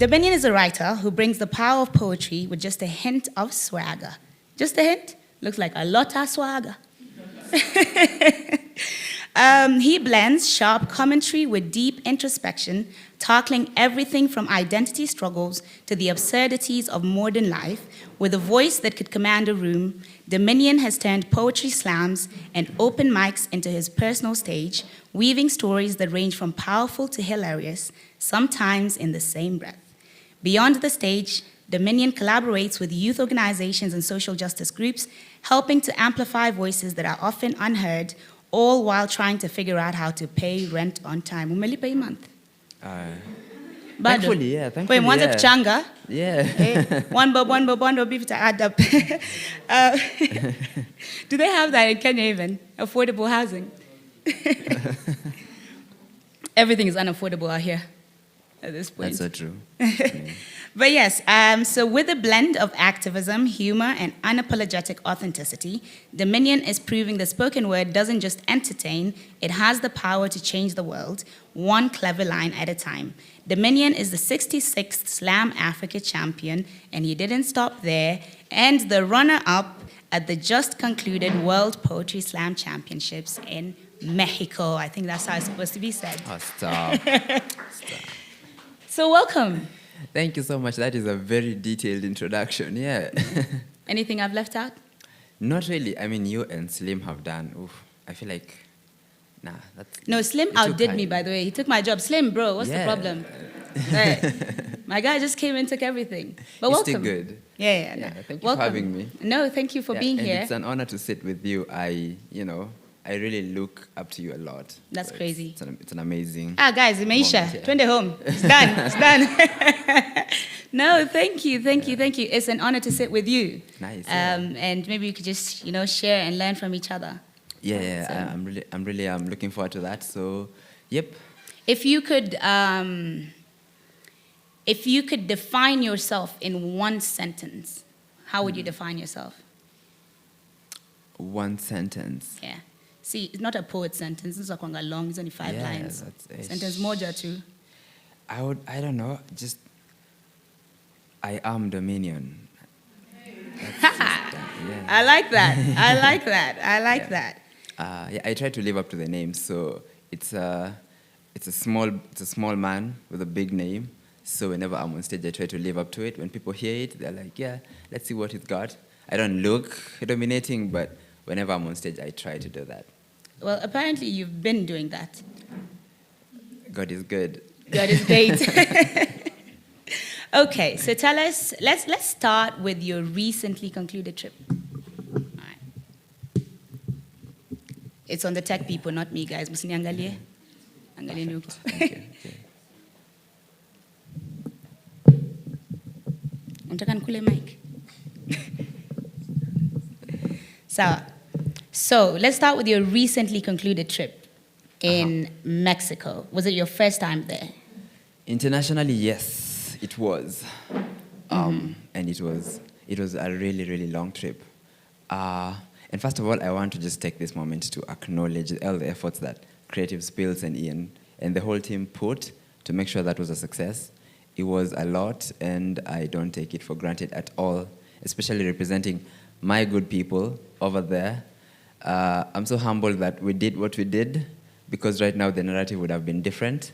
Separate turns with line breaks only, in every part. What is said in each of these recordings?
Dominion is a writer who brings the power of poetry with just a hint of swagger. Just a hint? Looks like a lot of swagger. He blends sharp commentary with deep introspection, tackling everything from identity struggles to the absurdities of modern life. With a voice that could command a room, Dominion has turned poetry slams and open mics into his personal stage, weaving stories that range from powerful to hilarious, sometimes in the same breath. Beyond the stage, Dominion collaborates with youth organizations and social justice groups, helping to amplify voices that are often unheard, all while trying to figure out how to pay rent on time. Umeli pay month?
Thankfully, yeah. Thankfully,
Wait, one's
yeah.
of changa.
Yeah.
One bob, beef to add up. Do they have that in Kenya even? Affordable housing? Everything is unaffordable out here at this point.
That's so true.
But yes, so with a blend of activism, humor, and unapologetic authenticity, Dominion is proving the spoken word doesn't just entertain, it has the power to change the world, one clever line at a time. Dominion is the 66th Slam Africa champion, and he didn't stop there, and the runner-up at the just concluded World Poetry Slam Championships in Mexico. I think that's how it's supposed to be said.
Oh, stop.
So welcome.
Thank you so much. That is a very detailed introduction. Yeah.
Anything I've left out?
Not really. I mean, you and Slim have done. Oof, I feel like, nah.
No, Slim outdid me, by the way. He took my job. Slim, bro, what's the problem? Right. My guy just came and took everything. But
It's
welcome.
still good.
Yeah.
Thank you
Welcome.
for having me.
No, thank you for being
and
here.
It's an honor to sit with you. I really look up to you a lot.
That's
So
crazy.
It's an amazing.
Guys, Imeisha,
moment, yeah.
20 home. It's done. It's done. No, thank you. It's an honor to sit with you.
Nice.
And maybe we could just, share and learn from each other.
Yeah.
So-
I'm really looking forward to that. So, yep.
If you could define yourself in one sentence, how would you define yourself?
One sentence.
Yeah. See, it's not a poet sentence. It's not long. It's only 5
Yeah,
lines.
that's-
Sentence moja too.
I don't know. Just I am Dominion. Yeah.
I like that. I like that.
Yeah, I try to live up to the name. So it's a small man with a big name. So whenever I'm on stage, I try to live up to it. When people hear it, they're like, yeah, let's see what he's got. I don't look dominating, but whenever I'm on stage, I try to do that.
Well, apparently you've been doing that.
God is good.
God is great. Okay, so tell us, let's start with your recently concluded trip. All right. It's on the tech people, not me, guys. Musiniangalie. Angalie nuko.
Okay.
Unataka nikule mic? So let's start with your recently concluded trip in Mexico. Was it your first time there?
Internationally, yes, it was. And it was a really, really long trip. And first of all, I want to just take this moment to acknowledge all the efforts that Creative Spills and Ian and the whole team put to make sure that was a success. It was a lot, and I don't take it for granted at all, especially representing my good people over there. I'm so humbled that we did what we did, because right now the narrative would have been different.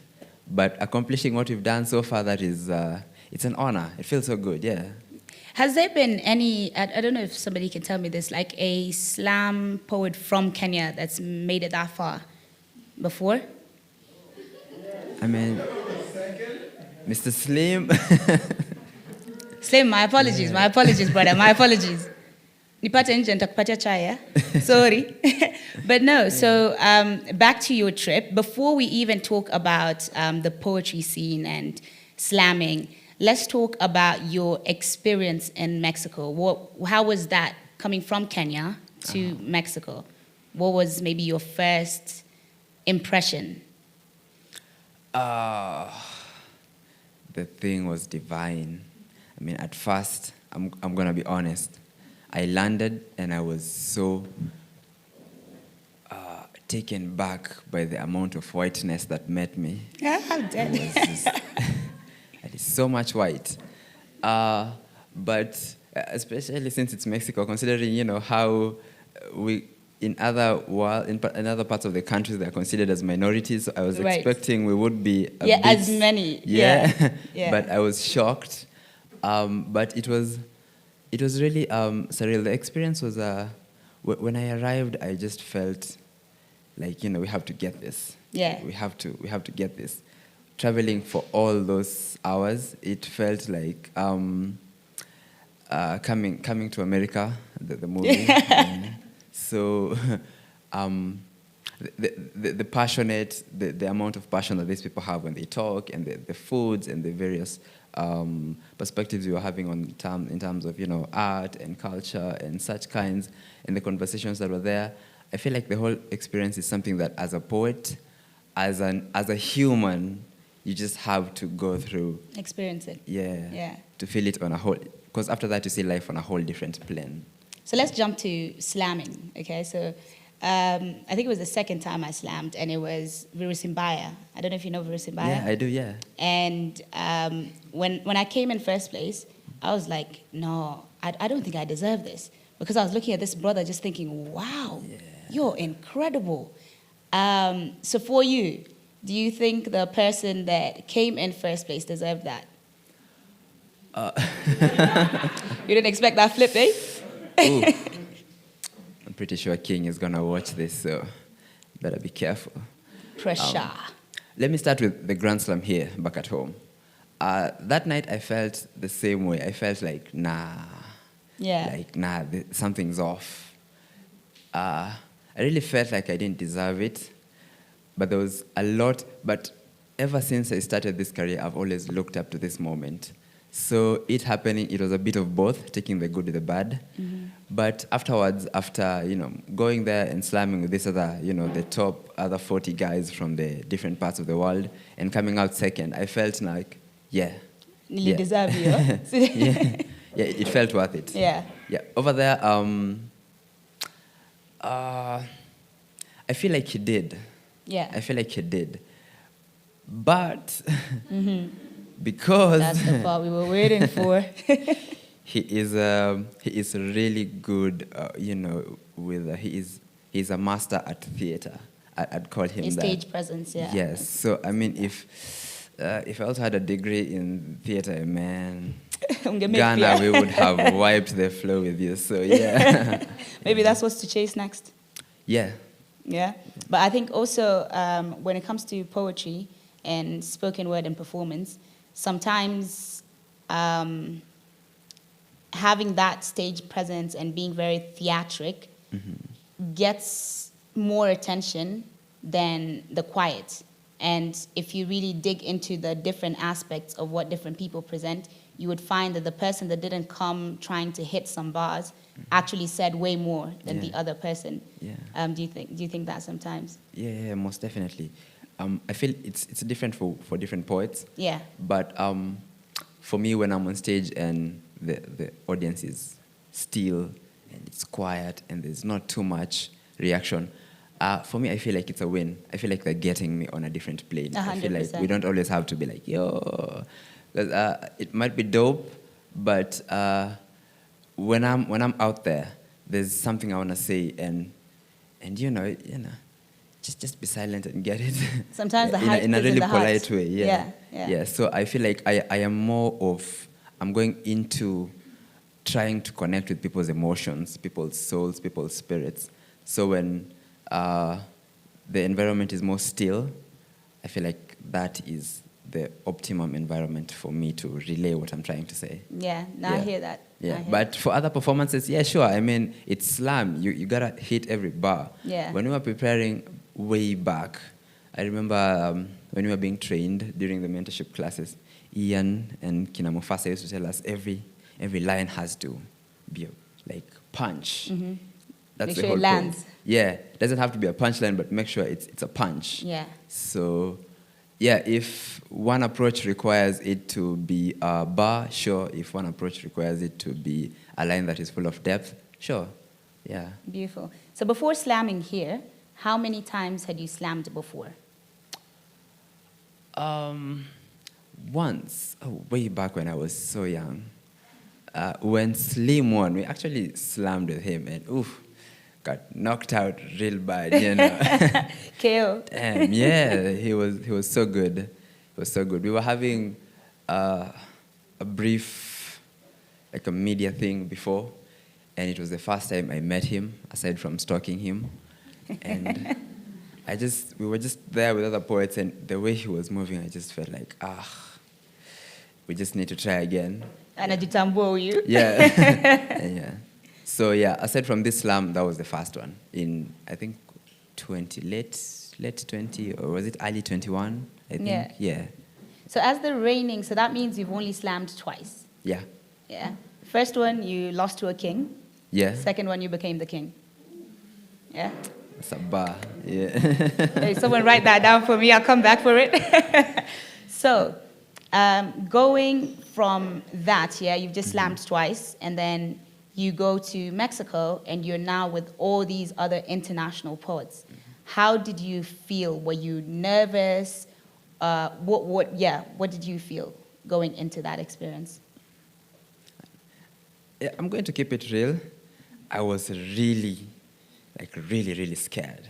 But accomplishing what we've done so far, that is, it's an honor. It feels so good, yeah.
Has there been any, I don't know if somebody can tell me this, like a slam poet from Kenya that's made it that far before?
I mean, Mr. Slim.
Slim, my apologies, brother, my apologies. Nipate nje nitakupatia chai, yeah? Sorry. But no, so back to your trip. Before we even talk about the poetry scene and slamming, let's talk about your experience in Mexico. How was that coming from Kenya to Mexico? What was maybe your first impression?
The thing was divine. I mean, at first, I'm going to be honest. I landed and I was so taken back by the amount of whiteness that met me.
Yeah, I'm dead.
I He's so much white. But especially since it's Mexico, considering, you know, how we, in other parts of the country, they're considered as minorities. So I was
Right.
expecting we would be a bit,
as many.
Yeah.
Yeah.
But I was shocked. But it was really surreal. The experience was, when I arrived, I just felt like, you know, we have to get this.
Yeah.
We have to get this. Traveling for all those hours, it felt like coming to America, the movie. So the passionate, the amount of passion that these people have when they talk, and the foods and the various perspectives you were having in terms of, you know, art and culture and such kinds, and the conversations that were there. I feel like the whole experience is something that, as a poet, as a human, you just have to go through.
Experience it.
Yeah. To feel it on a whole, because after that you see life on a whole different plane.
So let's jump to slamming, okay? So I think it was the second time I slammed, and it was Virusimbaya. I don't know if you know Virusimbaya.
Yeah, I do, yeah.
And when I came in first place, I was like, no, I don't think I deserve this. Because I was looking at this brother just thinking, wow, you're incredible. So for you, do you think the person that came in first place deserved that? You didn't expect that flip, eh?
I'm pretty sure King is going to watch this, so better be careful.
Pressure.
Let me start with the Grand Slam here, back at home. That night, I felt the same way. I felt like, nah.
Yeah.
Like, nah, something's off. I really felt like I didn't deserve it, but there was a lot. But ever since I started this career, I've always looked up to this moment. So it happening, it was a bit of both, taking the good with the bad. Mm-hmm. But afterwards, after, you know, going there and slamming with this other, you know, the top other 40 guys from the different parts of the world, and coming out second, I felt like,
Nearly deserve you.
Yeah, it felt worth it.
Yeah.
Yeah, over there, I feel like he did.
Yeah.
I feel like he did. But because
that's the part we were waiting for.
he is really good, you know, he's a master at theater. I'd call him
His
that.
Stage presence, yeah.
Yes. So I mean, if I also had a degree in theater, man, Ghana, we would have wiped the floor with you. So yeah.
Maybe that's what's to chase next.
Yeah.
Yeah. But I think also when it comes to poetry and spoken word and performance, sometimes having that stage presence and being very theatric gets more attention than the quiet. And if you really dig into the different aspects of what different people present, you would find that the person that didn't come trying to hit some bars actually said way more than the other person.
Yeah.
Do you think that sometimes?
Yeah, most definitely. I feel it's different for different poets.
Yeah.
But for me, when I'm on stage and the audience is still and it's quiet and there's not too much reaction, for me, I feel like it's a win. I feel like they're getting me on a different plane.
100%.
I feel like we don't always have to be like, yo. Because it might be dope, but when I'm out there, there's something I want to say, and you know, just be silent and get it.
Sometimes the hype
in a
is
really
in the heart.
polite way. Yeah. So I feel like I am more of, I'm going into trying to connect with people's emotions, people's souls, people's spirits. So when the environment is more still, I feel like that is the optimum environment for me to relay what I'm trying to say.
Yeah, I hear that.
Yeah, but for other performances, yeah, sure. I mean, it's slam. You gotta hit every bar.
Yeah.
When we were preparing way back, I remember when we were being trained during the mentorship classes, Ian and Kina Mufasa used to tell us every line has to be like punch.
Mm-hmm.
That's
make
the
sure
whole
it lands.
point. Yeah, it doesn't have to be a punchline, but make sure it's a punch.
Yeah.
So, yeah, if one approach requires it to be a bar, sure. If one approach requires it to be a line that is full of depth, sure. Yeah.
Beautiful. So before slamming here, how many times had you slammed before?
once, way back when I was so young, when Slim won, we actually slammed with him and got knocked out real bad, you know.
KO.
Yeah, he was so good. He was so good. We were having a brief, like a media thing before, and it was the first time I met him, aside from stalking him. And we were just there with other poets, and the way he was moving, I just felt like, we just need to try again.
And I did you.
Yeah. Yeah. So yeah, aside from this slam, that was the first one in, I think, late 20, or was it early 21? I think.
Yeah.
Yeah.
So as the reigning, so that means you've only slammed twice.
Yeah.
Yeah. First one, you lost to a king.
Yeah.
Second one, you became the king. Yeah.
That's a bar. Yeah.
Hey, someone write that down for me. I'll come back for it. So, going from that, yeah, you've just slammed twice, and then you go to Mexico, and you're now with all these other international poets. How did you feel? Were you nervous? What did you feel going into that experience?
Yeah, I'm going to keep it real. I was really scared.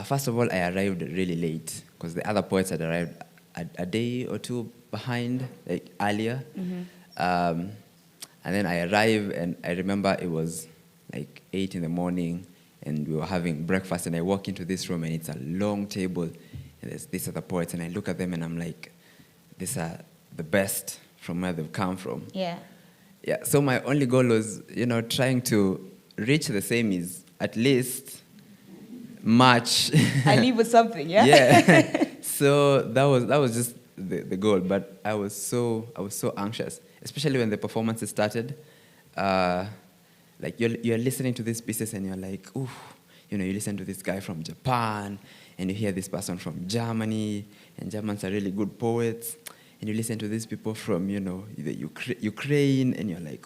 First of all, I arrived really late because the other poets had arrived a day or two behind, like earlier. Mm-hmm. And then I arrived, and I remember it was like 8 in the morning, and we were having breakfast, and I walk into this room, and it's a long table, and there's these other poets, and I look at them, and I'm like, these are the best from where they've come from.
Yeah.
Yeah, so my only goal was, trying to reach the same is at least match.
I leave with something, yeah?
Yeah. So that was just the goal, but I was so anxious, especially when the performances started. Like you're listening to these pieces and you're like, you listen to this guy from Japan, and you hear this person from Germany, and Germans are really good poets, and you listen to these people from, the Ukraine, and you're like,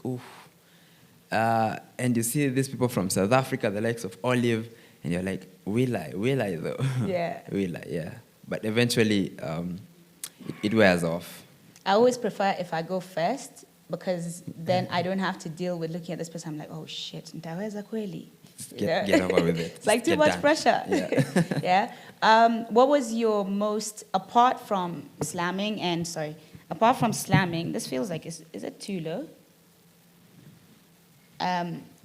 and you see these people from South Africa, the likes of Olive, and you're like, will I though?
Yeah.
Will I, yeah. But eventually, it wears off.
I always prefer if I go first, because then I don't have to deal with looking at this person. I'm like, oh shit, ntaweza kweli?
Get over with it.
It's like too much pressure.
Yeah.
Yeah. What was your most, apart from slamming, this feels like, is it too low?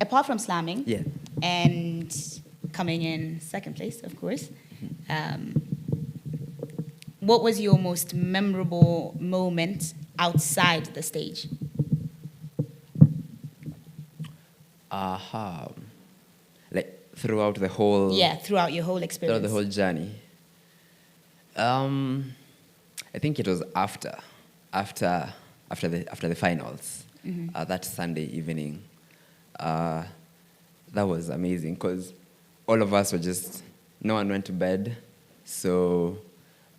Apart from slamming,
yeah,
and coming in second place, of course, what was your most memorable moment outside the stage?
Like throughout the whole...
Yeah, throughout your whole experience.
Throughout the whole journey. I think it was after the finals, that Sunday evening. That was amazing because all of us were no one went to bed, so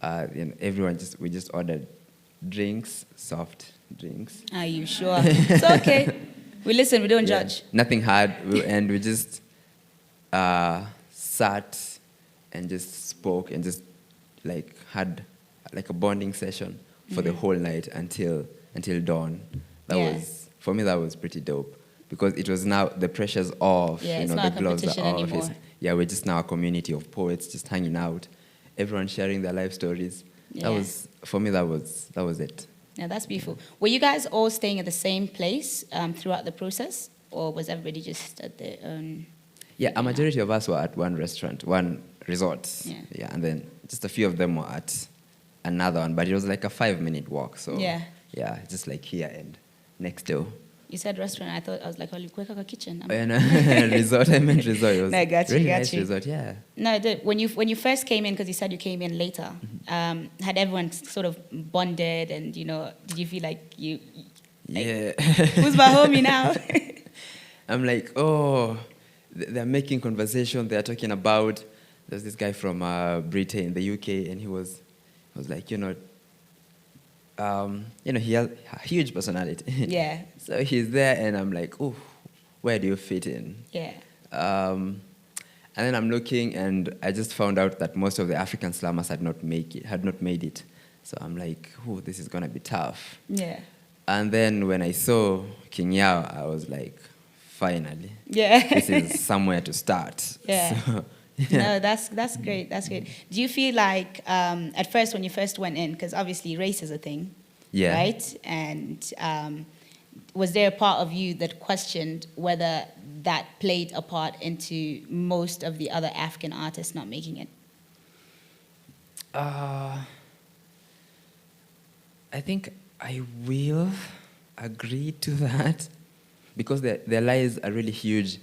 we just ordered drinks, soft drinks.
Are you sure? It's okay. We listen, we don't judge.
Nothing hard, and we just sat and just spoke and just like had like a bonding session for the whole night until dawn. For me, that was pretty dope because it was now the pressure's off.
Yeah, it's not
the
a competition anymore.
We're just now a community of poets just hanging out, everyone sharing their life stories.
Yeah.
That was it.
Yeah, that's beautiful. Were you guys all staying at the same place throughout the process, or was everybody just at their own?
Yeah, a majority of us were at one restaurant, one resort. Yeah, and then just a few of them were at another one, but it was like a 5-minute walk. So yeah, just like here and next door.
You said restaurant. I was like, oh, a kitchen.
Resort. I meant resort. It was
no, I got you.
Really nice resort. Yeah.
No, when you first came in, because you said you came in later, had everyone sort of bonded, and did you feel like you?
Yeah.
Who's my homie now?
I'm like, they're making conversation. They're talking about. There's this guy from Britain, the UK, and he was like, he has a huge personality.
Yeah.
So he's there, and I'm like, where do you fit in?
Yeah.
And then I'm looking, and I just found out that most of the African slammers had not made it. So I'm like, oh, this is gonna be tough.
Yeah.
And then when I saw King Yao, I was like, finally,
Yeah.
this is somewhere to start.
Yeah.
So,
No, that's great. That's great. Do you feel like at first when you first went in, because obviously race is a thing,
Yeah.
right? And was there a part of you that questioned whether that played a part into most of the other African artists not making it?
I think I will agree to that because there lies a really huge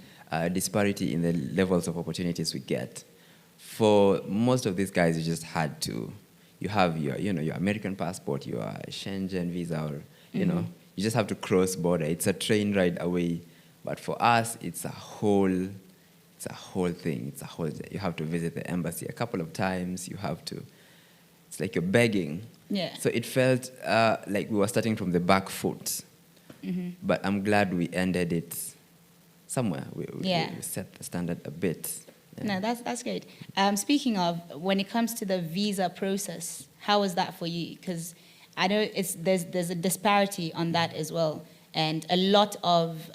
disparity in the levels of opportunities we get. For most of these guys, you just had to, you have your, your American passport, your Schengen visa, or, you just have to cross border. It's a train ride away. But for us, it's a whole thing. You have to visit the embassy a couple of times. You have to, it's like you're begging.
Yeah.
So it felt like we were starting from the back foot. But I'm glad we ended it somewhere. We set the standard a bit. Yeah.
No, that's great. Speaking of, when it comes to the visa process, how was that for you? Because I know there's a disparity on that as well. And a lot of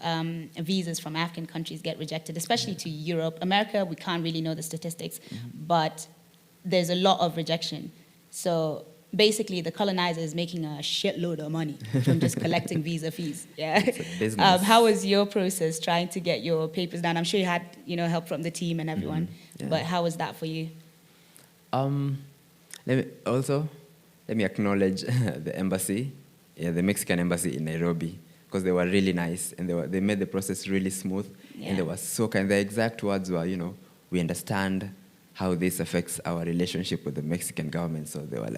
visas from African countries get rejected, especially to Europe. America, we can't really know the statistics, but there's a lot of rejection. So basically, the colonizer is making a shitload of money from just collecting visa fees. Yeah.
It's a business.
How was your process trying to get your papers done? I'm sure you had, help from the team and everyone.
Yeah.
But how was that for you?
Let me acknowledge the embassy, the Mexican embassy in Nairobi, because they were really nice and they made the process really smooth.
Yeah.
And they were so kind. Their exact words were, we understand how this affects our relationship with the Mexican government. So they were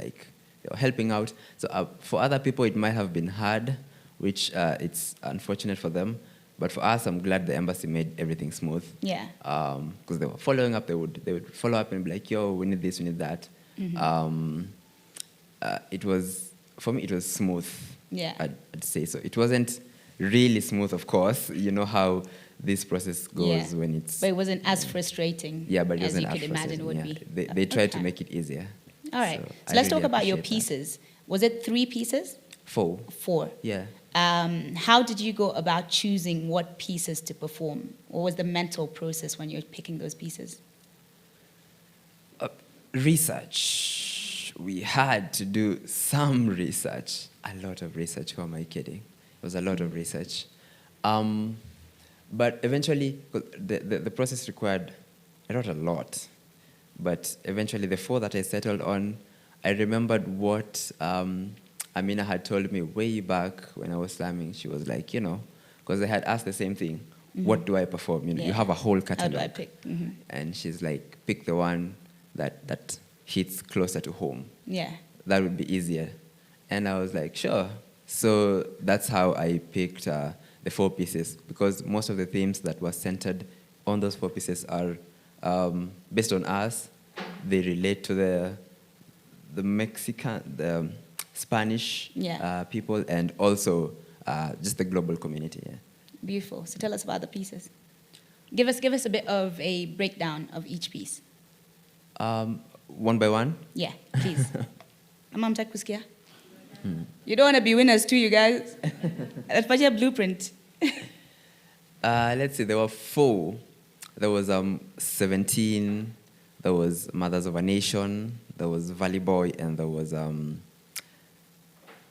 helping out. So for other people, it might have been hard, which it's unfortunate for them. But for us, I'm glad the embassy made everything smooth.
Yeah.
Because they were following up. They would follow up and be like, yo, we need this, we need that. For me, it was smooth.
Yeah.
I'd say so. It wasn't really smooth, of course. You know how this process goes when it's...
But it wasn't as frustrating
but it
as
wasn't
you could imagine it would be.
They tried to make it easier.
All right. So let's talk about your pieces. Was it 3 pieces?
4.
4.
Yeah.
How did you go about choosing what pieces to perform? What was the mental process when you're picking those pieces?
Research. We had to do some research. A lot of research. Who am I kidding? It was a lot of research. But eventually, the process required, I wrote a lot. But eventually, the 4 that I settled on, I remembered what Amina had told me way back when I was slamming. She was like, because I had asked the same thing. What do I perform? You have a whole catalog.
How do I pick?
And she's like, pick the one that hits closer to home.
Yeah.
That would be easier. And I was like, sure. So that's how I picked the 4 pieces, because most of the themes that were centered on those 4 pieces are based on us. They relate to the Mexican, the Spanish people, and also just the global community. Yeah.
Beautiful. So tell us about the pieces. Give us a bit of a breakdown of each piece.
One by one?
Yeah, please. Amam takuskia. You don't want to be winners too, you guys. That's part of your blueprint.
Let's see, there were 4. There was 17. There was Mothers of a Nation. There was Valley Boy, and there was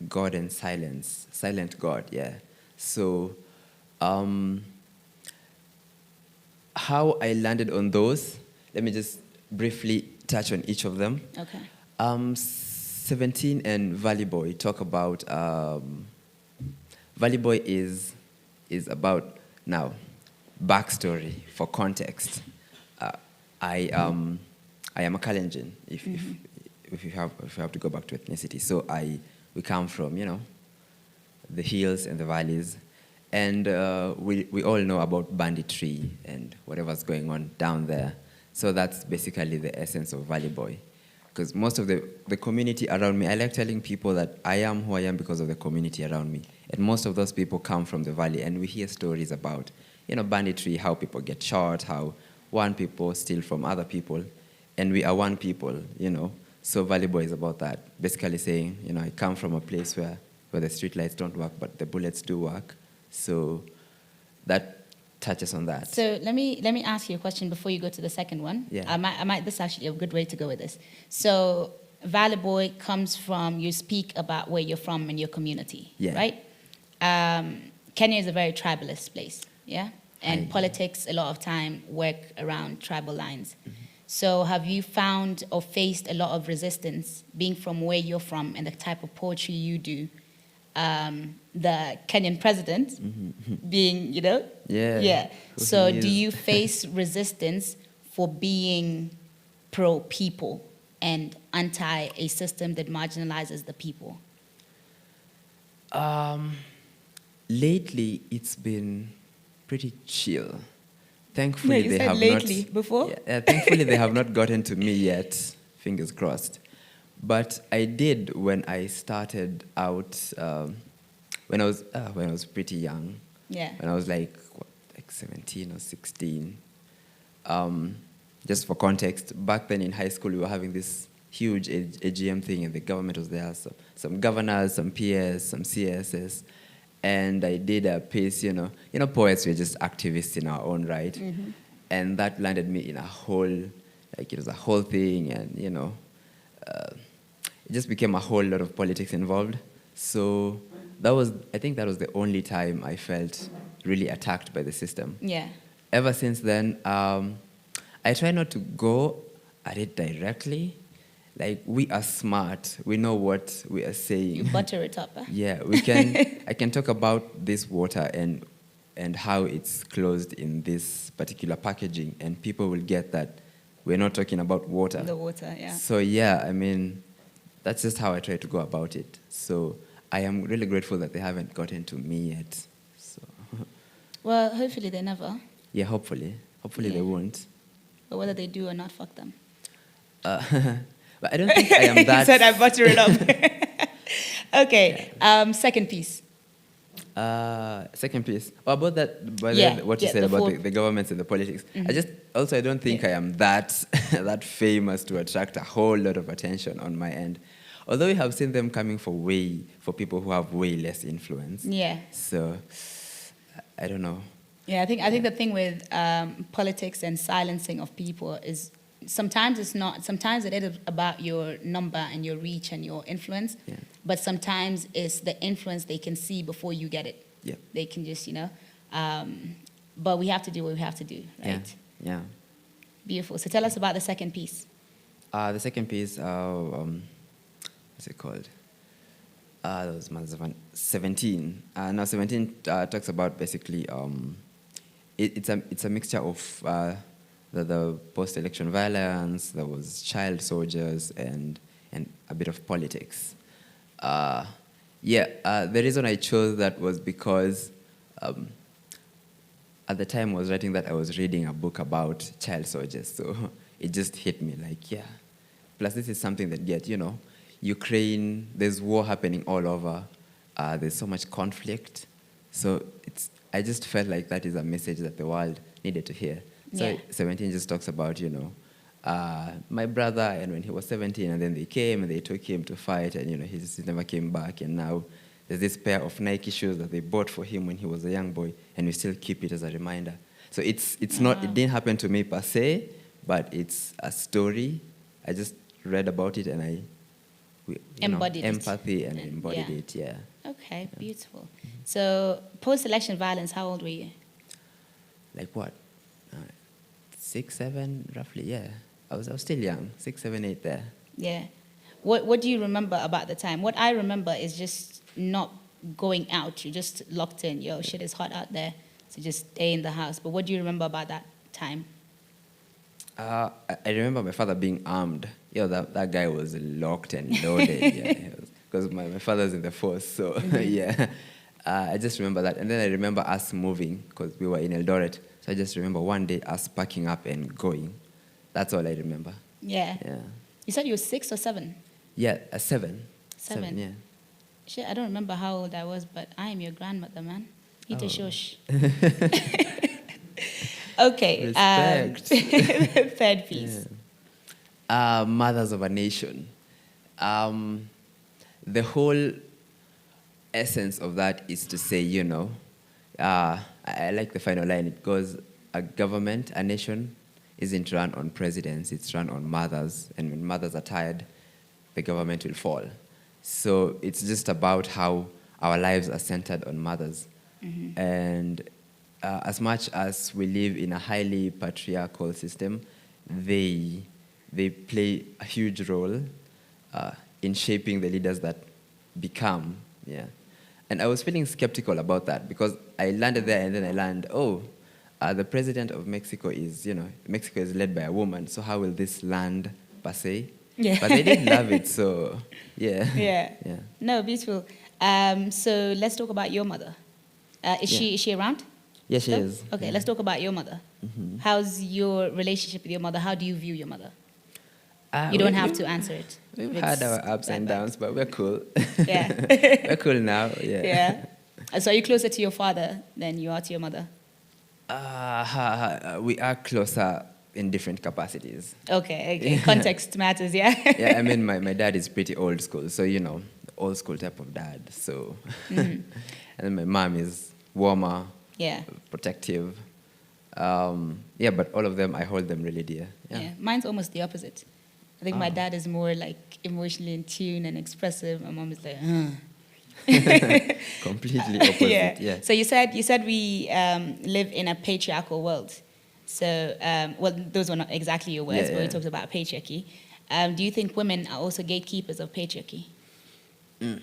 God and Silence. Silent God, yeah. So how I landed on those, let me just briefly touch on each of them.
Okay.
17 and Valley Boy talk about... Valley Boy is about, now, backstory for context. I am a Kalenjin, if you have to go back to ethnicity. So we come from, the hills and the valleys. And we all know about banditry and whatever's going on down there. So that's basically the essence of Valley Boy. Because most of the community around me, I like telling people that I am who I am because of the community around me. And most of those people come from the valley, and we hear stories about, banditry, how people get shot, how one people steal from other people, and we are one people, So Valley Boy is about that. Basically saying, I come from a place where the streetlights don't work, but the bullets do work. So that touches on that.
So let me ask you a question before you go to the second one.
Yeah.
I might. This is actually a good way to go with this. So Valley Boy comes from, you speak about where you're from and your community,
Yeah.
right? Kenya is a very tribalist place, yeah? And politics, a lot of time, work around tribal lines. Mm-hmm. So have you found or faced a lot of resistance being from where you're from and the type of poetry you do? The Kenyan president being, Yeah. So do you face resistance for being pro-people and anti a system that marginalizes the people?
Lately, it's been pretty chill. Thankfully,
you said lately, before?
Yeah, thankfully, they have not gotten to me yet. Fingers crossed. But I did when I started out. When I was pretty young.
Yeah.
When I was like 17 or 16. Just for context, back then in high school, we were having this huge AGM thing, and the government was there. So some governors, some PS, some CSS. And I did a piece, poets were just activists in our own right. Mm-hmm. And that landed me in a whole, it was a whole thing. And, it just became a whole lot of politics involved. So I think that was the only time I felt really attacked by the system.
Yeah.
Ever since then, I try not to go at it directly. Like, we are smart. We know what we are saying.
You butter it up. Huh?
Yeah, I can talk about this water and how it's closed in this particular packaging, and people will get that we're not talking about water.
The water, yeah.
So, yeah, that's just how I try to go about it. So I am really grateful that they haven't gotten to me yet. So.
Well, hopefully they never.
Yeah, hopefully. Hopefully they won't.
But whether they do or not, fuck them.
But I don't think I am that...
He said I butter it up. Okay, yeah. Second piece.
Second piece. Oh, about that, what you said about the governments and the politics. Mm-hmm. I don't think I am that that famous to attract a whole lot of attention on my end. Although we have seen them coming for people who have way less influence. Yeah. So, I don't know.
Yeah, I think the thing with politics and silencing of people is sometimes it's not. Sometimes it is about your number and your reach and your influence. Yeah. But sometimes it's the influence they can see before you get it. Yeah. They can just, but we have to do what we have to do, right?
Yeah.
Beautiful. So tell us about the second piece.
The second piece, what's it called? That was 17. Now 17 talks about basically it's a mixture of the post-election violence. There was child soldiers and a bit of politics. The reason I chose that was because at the time I was writing that, I was reading a book about child soldiers, so it just hit me like, yeah. Plus, this is something that Ukraine, there's war happening all over. There's so much conflict. So I just felt like that is a message that the world needed to hear. So 17 just talks about, my brother, and when he was 17, and then they came and they took him to fight, and, he just never came back. And now there's this pair of Nike shoes that they bought for him when he was a young boy, and we still keep it as a reminder. So it's not, it didn't happen to me per se, but it's a story. I just read about it and I
embodied
empathy and embodied it, yeah.
Okay, beautiful. So post-election violence, how old were you?
Like what? 6, 7, roughly, yeah. I was still young, 6, 7, 8 there.
Yeah. What do you remember about the time? What I remember is just not going out. You're just locked in. Yo, shit is hot out there. So just stay in the house. But what do you remember about that time?
I remember my father being armed. That guy was locked and loaded. Because my father's in the force, so yeah. I just remember that. And then I remember us moving, because we were in Eldoret. So I just remember one day us packing up and going. That's all I remember. Yeah. You
said you were 6 or 7?
Yeah, 7.
7,
yeah.
Shit, I don't remember how old I was, but I am your grandmother, man. Eat a shush. Okay.
Respect.
Third piece.
Mothers of a Nation. The whole essence of that is to say, I like the final line. It goes, a government, a nation, isn't run on presidents, it's run on mothers. And when mothers are tired, the government will fall. So it's just about how our lives are centered on mothers. Mm-hmm. And as much as we live in a highly patriarchal system, they play a huge role in shaping the leaders that become. Yeah. And I was feeling skeptical about that because I landed there and then I learned, the president of Mexico is, Mexico is led by a woman, so how will this land per se? Yeah. But I did love it, so yeah.
Yeah. Yeah. No, beautiful. So let's talk about your mother. Is she around?
Yes, she is.
Okay, let's talk about your mother. Mm-hmm. How's your relationship with your mother? How do you view your mother? You don't have to answer it.
We've had our ups and downs, but we're cool.
Yeah.
We're cool now, yeah.
Yeah. So are you closer to your father than you are to your mother?
We are closer in different capacities.
Okay. Context matters, yeah?
Yeah, I mean, my dad is pretty old school, so, old school type of dad, so. Mm-hmm. And then my mom is warmer, protective. But all of them, I hold them really dear.
Yeah. Mine's almost the opposite. I think my dad is more like emotionally in tune and expressive. My mom is like,
Completely opposite. Yeah.
So you said we live in a patriarchal world. So, those were not exactly your words, but we talked about patriarchy. Do you think women are also gatekeepers of patriarchy?
Do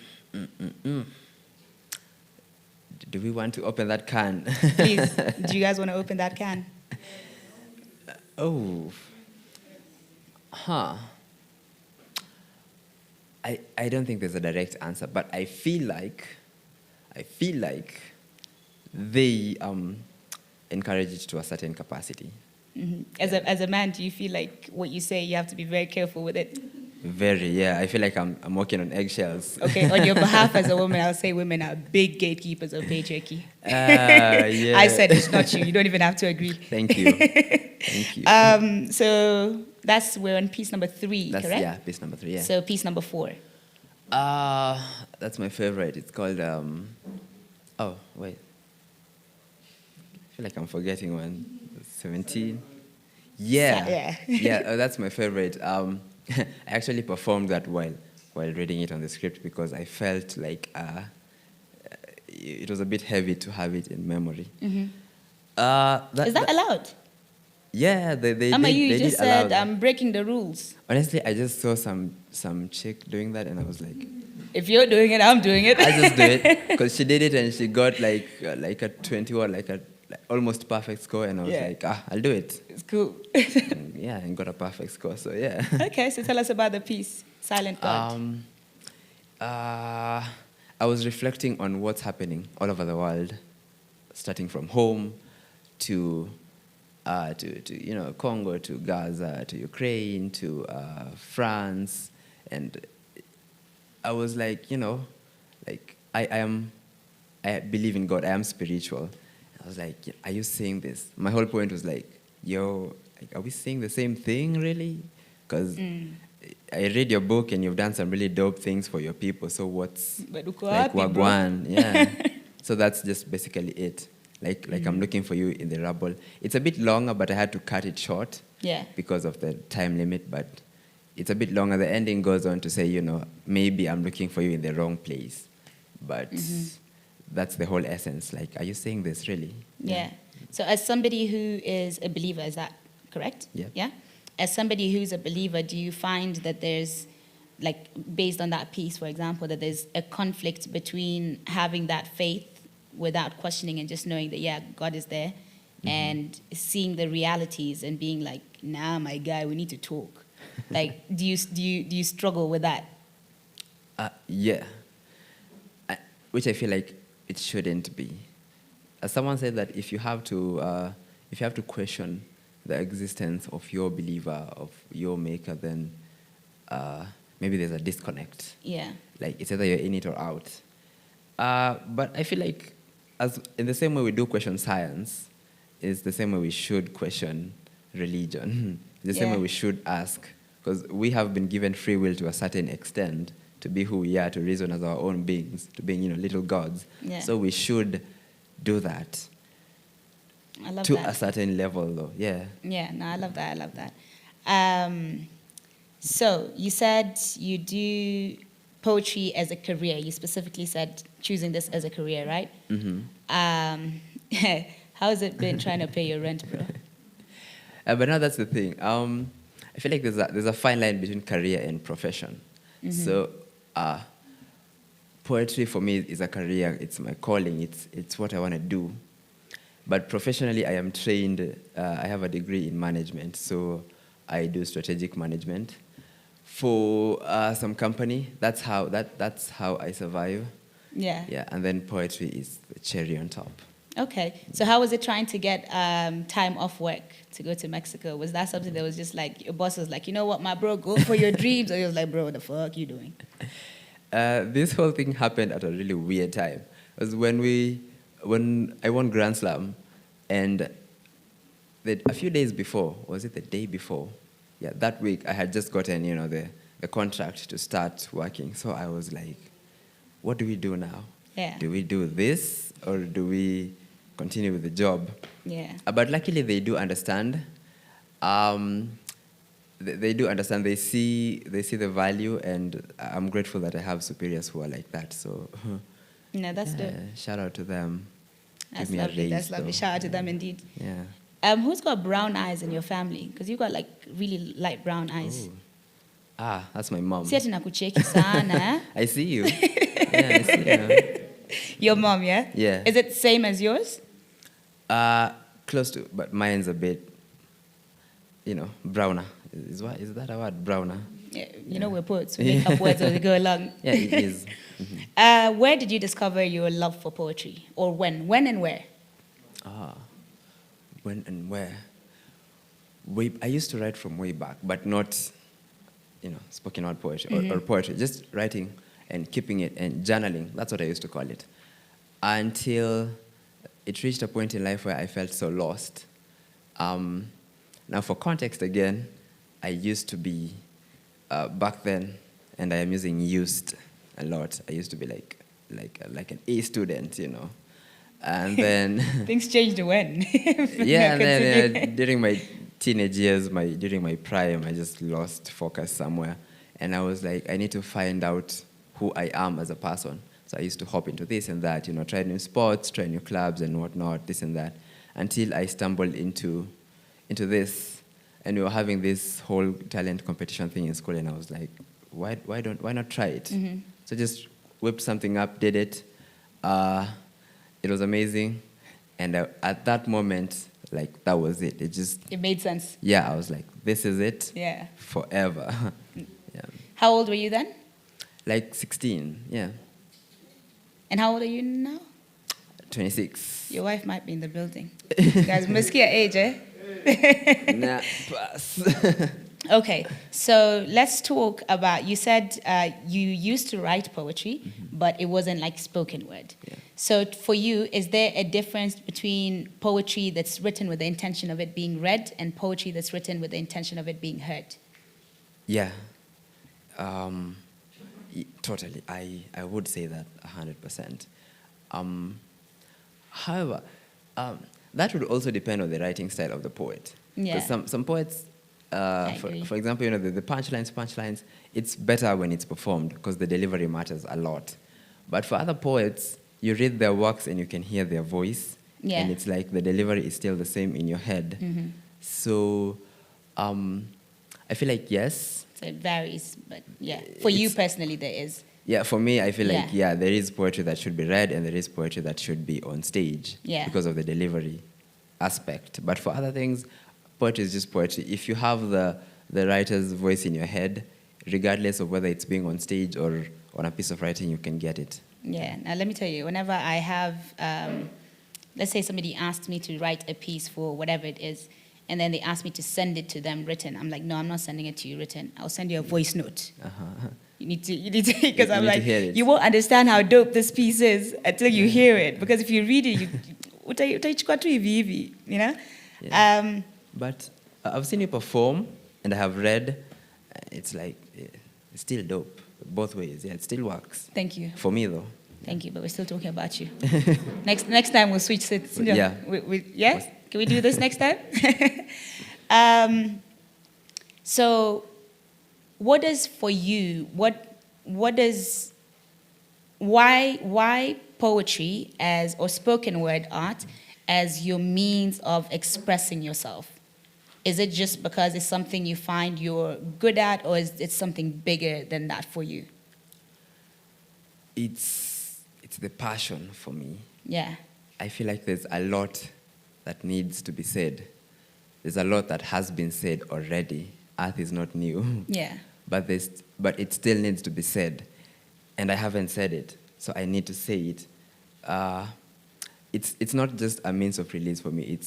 we want to open that can?
Please, do you guys want to open that can?
I don't think there's a direct answer, but I feel like they encourage it to a certain capacity.
Mm-hmm. As a man, do you feel like what you say, you have to be very careful with it?
Very, yeah. I feel like I'm walking on eggshells.
Okay, on your behalf as a woman, I'll say women are big gatekeepers of patriarchy.
Yeah.
I said it's not you. You don't even have to agree.
Thank you. Thank you.
So we're on piece number 3, correct?
Yeah, piece number 3, yeah.
So piece number 4.
That's my favorite. It's called, oh, wait. I feel like I'm forgetting one. 17. Yeah. That's my favorite. I actually performed that while reading it on the script because I felt like it was a bit heavy to have it in memory. Mm-hmm.
Is that allowed?
Yeah, they
you just said I'm breaking the rules.
Honestly, I just saw some chick doing that, and I was like,
if you're doing it, I'm doing it.
I just do it because she did it and she got like a 21, like almost perfect score, and I was like, I'll do it.
It's cool.
and got a perfect score. So yeah.
Okay, so tell us about the piece, Silent God.
I was reflecting on what's happening all over the world, starting from home to Congo, to Gaza, to Ukraine, to France, and I was like, I believe in God. I am spiritual. I was like, are you saying this? My whole point was like, are we saying the same thing really? Because I read your book and you've done some really dope things for your people. So what's wagwan? Yeah. So that's just basically it. Like I'm looking for you in the rubble. It's a bit longer, but I had to cut it short. Yeah. Because of the time limit, but it's a bit longer. The ending goes on to say, maybe I'm looking for you in the wrong place, but. Mm-hmm. That's the whole essence. Like, are you saying this really?
Yeah. So as somebody who is a believer, is that correct?
Yeah.
Yeah? As somebody who's a believer, do you find that there's, like, based on that piece, for example, that there's a conflict between having that faith without questioning and just knowing that, God is there, mm-hmm. and seeing the realities and being like, nah, my guy, we need to talk. Like, do you struggle with that?
Yeah. Which I feel like it shouldn't be. As someone said that if you have to question the existence of your believer, of your maker, then maybe there's a disconnect.
Yeah.
Like it's either you're in it or out. But I feel like as in the same way we do question science, is the same way we should question religion. The same way we should ask because we have been given free will to a certain extent to be who we are, to reason as our own beings, to being, little gods.
Yeah.
So we should do that.
I love
to
that.
a certain level, though. Yeah.
Yeah, no, I love that. I love that. So you said you do poetry as a career. You specifically said choosing this as a career, right?
Mm-hmm.
How has it been trying to pay your rent, bro?
But now that's the thing. I feel like there's a fine line between career and profession.
Mm-hmm.
So poetry for me is a career. It's my calling. It's what I want to do. But professionally, I am trained. I have a degree in management, so I do strategic management for some company. That's how I survive.
Yeah.
Yeah, and then poetry is the cherry on top.
Okay. So how was it trying to get time off work to go to Mexico? Was that something that was just like, your boss was like, you know what, my bro, go for your dreams? Or he was like, bro, what the fuck you doing?
This whole thing happened at a really weird time. It was when I won Grand Slam, and a few days before, was it the day before? Yeah, that week I had just gotten, the contract to start working. So I was like, what do we do now?
Yeah.
Do we do this or do we continue with the job?
Yeah.
But luckily they do understand. They do understand. They see the value, and I'm grateful that I have superiors who are like that. So.
No, that's
yeah,
dope.
Shout out to them.
That's
Give me
lovely.
a raise,
That's lovely.
though.
Shout out to them indeed.
Yeah.
Who's got brown eyes in your family? Because you've got like really light brown eyes.
Ooh. That's my mom.
Si ati nakucheki sana.
I see you. Yeah, I see you.
Your mom, yeah?
Yeah.
Is it same as yours?
Close to, but mine's a bit, browner. Is that a word, browner?
Yeah, you know we're poets. We make up words as we go along.
Yeah, it is. Mm-hmm.
Where did you discover your love for poetry? Or when? When and where?
When and where? I used to write from way back, but not, spoken word poetry or poetry. Just writing and keeping it and journaling. That's what I used to call it. Until it reached a point in life where I felt so lost. Now, for context again, I used to be, back then, and I am using used a lot. I used to be like an A student, and then
Things changed when?
yeah, and then during my teenage years, during my prime, I just lost focus somewhere, and I was like, I need to find out who I am as a person. So I used to hop into this and that, try new sports, try new clubs and whatnot, this and that, until I stumbled into this, and we were having this whole talent competition thing in school, and I was like, why not try it? Mm-hmm. So just whipped something up, did it. It was amazing, and at that moment, that was it. It
made sense.
Yeah, I was like, this is it.
Yeah.
Forever. Yeah.
How old were you then?
16. Yeah.
And how old are you now?
26.
Your wife might be in the building. You guys must get age, eh?
Nah, pass.
Okay, so let's talk about, you said you used to write poetry, but it wasn't like spoken word.
Yeah.
So for you, is there a difference between poetry that's written with the intention of it being read and poetry that's written with the intention of it being heard?
Yeah. Totally. I would say that 100%. However, that would also depend on the writing style of the poet.
Yeah.
Because some poets, for example, the punchlines, it's better when it's performed because the delivery matters a lot. But for other poets, you read their works and you can hear their voice.
Yeah.
And it's like the delivery is still the same in your head. Mm-hmm. So I feel like yes. So
it varies, but yeah. For you personally, there is.
Yeah, for me, I feel like, there is poetry that should be read and there is poetry that should be on stage because of the delivery aspect. But for other things, poetry is just poetry. If you have the writer's voice in your head, regardless of whether it's being on stage or on a piece of writing, you can get it.
Yeah. Now, let me tell you, whenever I have, let's say somebody asked me to write a piece for whatever it is, and then they ask me to send it to them written, I'm like, no, I'm not sending it to you written. I'll send you a voice note. Uh-huh. You need to, because I'm like, you won't understand how dope this piece is until you hear it. Because if you read it, you know?
Yeah. But I've seen you perform, and I have read, it's like, it's still dope. Both ways, yeah, it still works.
Thank you.
For me, though.
Thank you, but we're still talking about you. next time we'll switch seats.
Yeah.
Yeah? Can we do this next time? So, what does for you, why poetry or spoken word art as your means of expressing yourself? Is it just because it's something you find you're good at, or is it something bigger than that for you?
It's the passion for me.
Yeah.
I feel like there's a lot that needs to be said. There's a lot that has been said already. Earth is not new.
Yeah.
But it still needs to be said. And I haven't said it, so I need to say it. It's not just a means of release for me.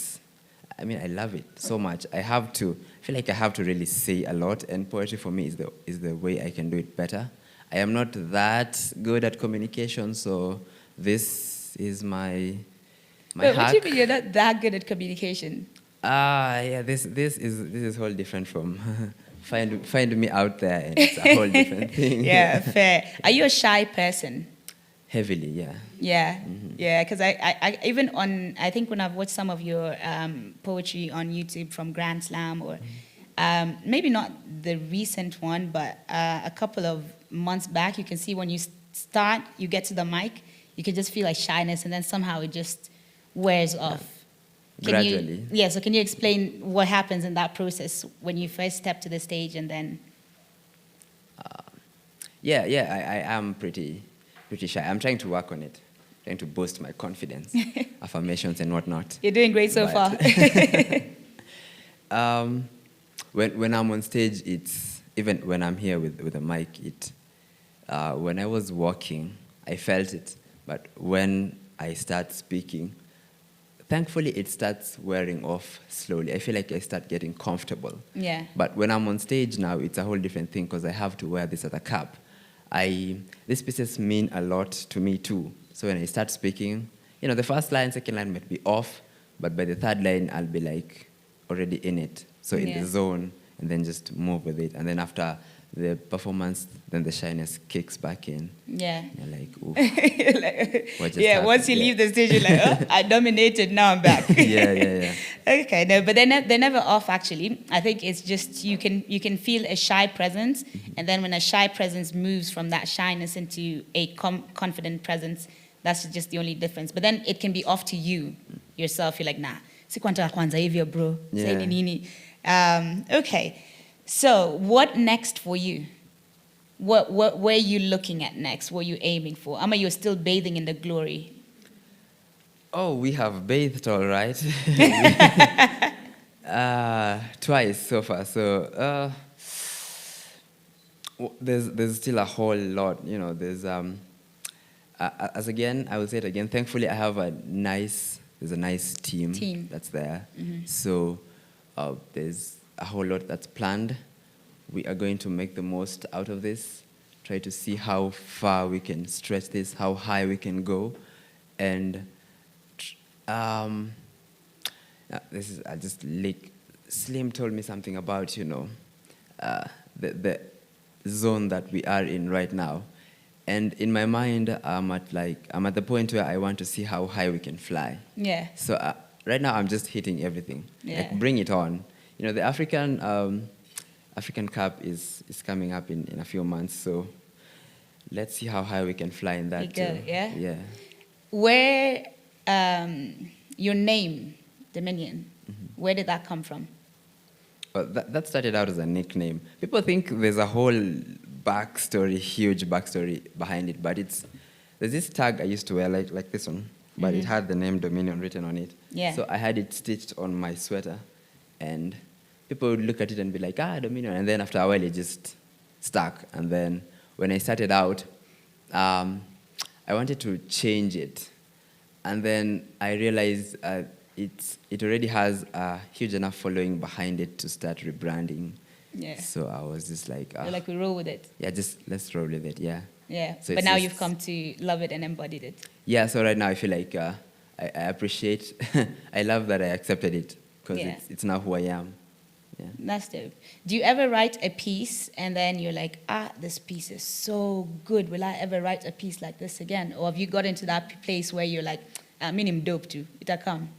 I love it so much. I feel like I have to really say a lot, and poetry for me is the way I can do it better. I am not that good at communication, so this is my
Wait,
hack.
what do you mean you're not that good at communication?
Yeah, this is whole different from find me out there, and it's a whole different thing.
Yeah, fair. Are you a shy person?
Heavily, yeah.
Yeah, yeah. Because I even I think when I've watched some of your poetry on YouTube from Grand Slam, or maybe not the recent one, but a couple of months back, you can see when you start, you get to the mic, you can just feel like shyness, and then somehow it just wears off.
Gradually.
So can you explain what happens in that process when you first step to the stage and then?
I am pretty shy. I'm trying to work on it, trying to boost my confidence, affirmations and whatnot.
You're doing great so far.
When I'm on stage, even when I'm here with a mic, when I was walking, I felt it. But when I start speaking, thankfully it starts wearing off slowly. I feel like I start getting comfortable.
Yeah.
But when I'm on stage now, it's a whole different thing because I have to wear this as a cap. These pieces mean a lot to me too. So when I start speaking, the first line, second line might be off, but by the third line, I'll be like already in it. So in the zone, and then just move with it. And then after the performance, then the shyness kicks back in.
Yeah.
You're like, ooh.
Once you leave the stage, you're like, oh, I dominated, now I'm back.
Yeah.
Okay, no, but they're never off, actually. I think it's just you can feel a shy presence, and then when a shy presence moves from that shyness into a confident presence, that's just the only difference. But then it can be off to you yourself. You're like, nah, sikwanta kwanza hivyo, bro. Say nini. Okay. So, what next for you? What are you looking at next? What are you aiming for? You're still bathing in the glory.
Oh, we have bathed all right. Twice so far. So there's still a whole lot. There's I will say it again. Thankfully, I have there's a nice team. That's there. Mm-hmm. So there's a whole lot that's planned. We are going to make the most out of this, try to see how far we can stretch this, how high we can go. And this is Slim told me something about, the zone that we are in right now. And in my mind, I'm at the point where I want to see how high we can fly.
Yeah.
So right now, I'm just hitting everything.
Yeah.
Like, bring it on. The African Cup is coming up in a few months, so let's see how high we can fly in that too.
Yeah?
Yeah.
Where, your name, Dominion, where did that come from?
That started out as a nickname. People think there's a whole huge backstory behind it, but there's this tag I used to wear, like this one, but it had the name Dominion written on it.
Yeah.
So I had it stitched on my sweater, and people would look at it and be like, Dominion. And then after a while, it just stuck. And then when I started out, I wanted to change it. And then I realized it already has a huge enough following behind it to start rebranding.
Yeah.
So I was just like...
You're like, we roll with it.
Yeah, just let's roll with it, yeah.
Yeah,
so
but now you've come to love it and embodied it.
Yeah, so right now I feel like I appreciate... I love that I accepted it, because it's now who I am. Yeah.
That's dope. Do you ever write a piece and then you're like, this piece is so good. Will I ever write a piece like this again? Or have you got into that place where you're like, minim dope too? It'll come.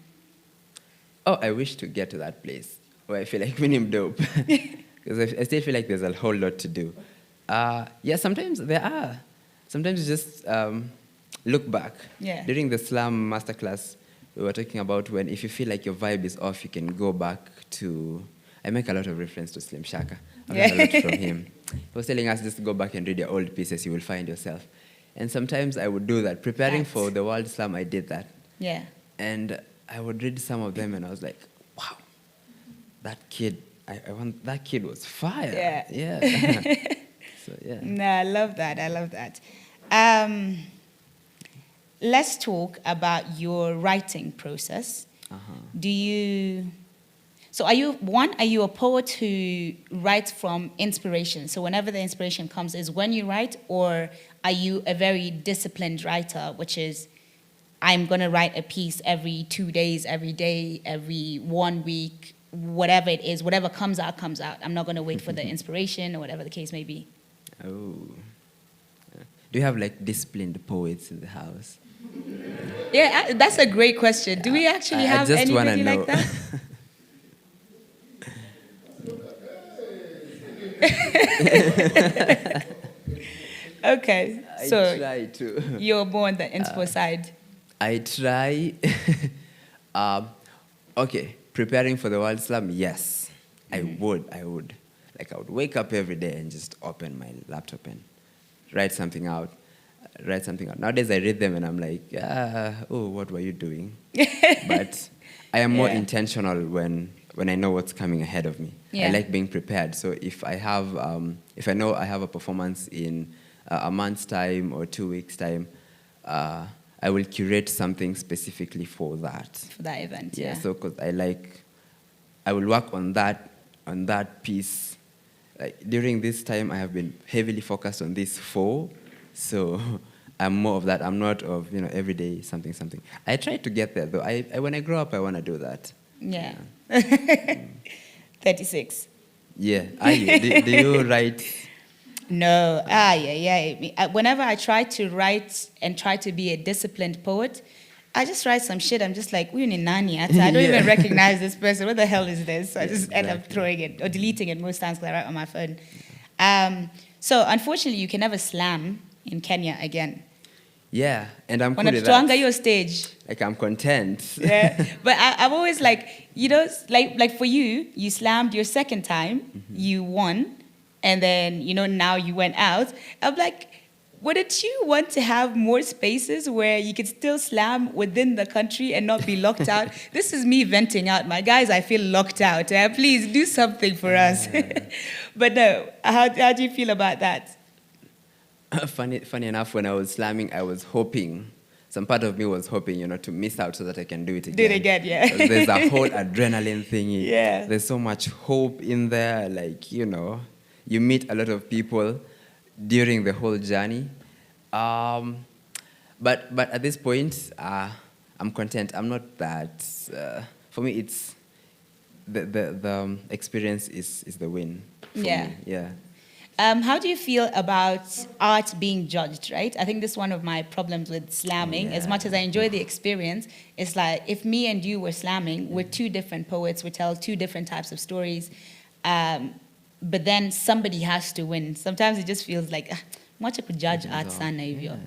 Oh, I wish to get to that place where I feel like winning dope. Because I still feel like there's a whole lot to do. Yeah, sometimes there are. Sometimes you just look back.
Yeah.
During the slam masterclass, we were talking about when if you feel like your vibe is off, you can go back to... I make a lot of reference to Slim Shaka. I've learned a lot from him. He was telling us just go back and read your old pieces, you will find yourself. And sometimes I would do that. Preparing for the World Slam, I did that.
Yeah.
And I would read some of them and I was like, wow, that kid, that kid was fire.
Yeah.
Yeah. So, yeah.
No, I love that. I love that. Let's talk about your writing process. So are you a poet who writes from inspiration? So whenever the inspiration comes is when you write, or are you a very disciplined writer, which is I'm going to write a piece every 2 days, every day, every 1 week, whatever it is, whatever comes out, comes out. I'm not going to wait for the inspiration or whatever the case may be.
Oh. Do you have like disciplined poets in the house?
Yeah, that's a great question. Do we actually have anybody like that? Okay, so
I try to.
You're more on the inspo side.
I try. Okay, preparing for the World Slam, yes. I would. Like I would wake up every day and just open my laptop and write something out. Nowadays I read them and I'm like, what were you doing? But I am more intentional when I know what's coming ahead of me.
Yeah.
I like being prepared. So if I know I have a performance in a month's time or 2 weeks' time, I will curate something specifically for that.
For that event,
yeah. So because I will work on that piece. Like during this time, I have been heavily focused on these 4. So I'm more of that. I'm not of every day something. I try to get there though. When I grow up, I want to do that.
Yeah. 36.
Yeah. Are you? Do you write?
No. Yeah. Whenever I try to write and try to be a disciplined poet, I just write some shit. I'm just like, I don't even recognize this person. What the hell is this? So I just end up throwing it or deleting it most times because I write on my phone. So unfortunately, you can never slam in Kenya again.
Yeah, and I'm cool with that.
Wanatuanga your stage.
Like I'm content.
Yeah, but I'm always like, like for you slammed your second time, you won, and then now you went out. I'm like, wouldn't you want to have more spaces where you could still slam within the country and not be locked out? This is me venting out. My guys, I feel locked out. Please do something for us. But no, how do you feel about that?
Funny enough, when I was slamming, I was hoping, some part of me was hoping, to miss out so that I can do it again.
Do it again, yeah.
There's a whole adrenaline thingy.
Yeah.
There's so much hope in there. Like, you meet a lot of people during the whole journey. But at this point, I'm content. I'm not that. For me, it's the experience is the win. For me. Yeah.
How do you feel about art being judged, right? I think this is one of my problems with slamming. As much as I enjoy the experience, it's like if me and you were slamming, we're 2 different poets, we tell 2 different types of stories, but then somebody has to win. Sometimes it just feels like, much I could judge art sana hivyo.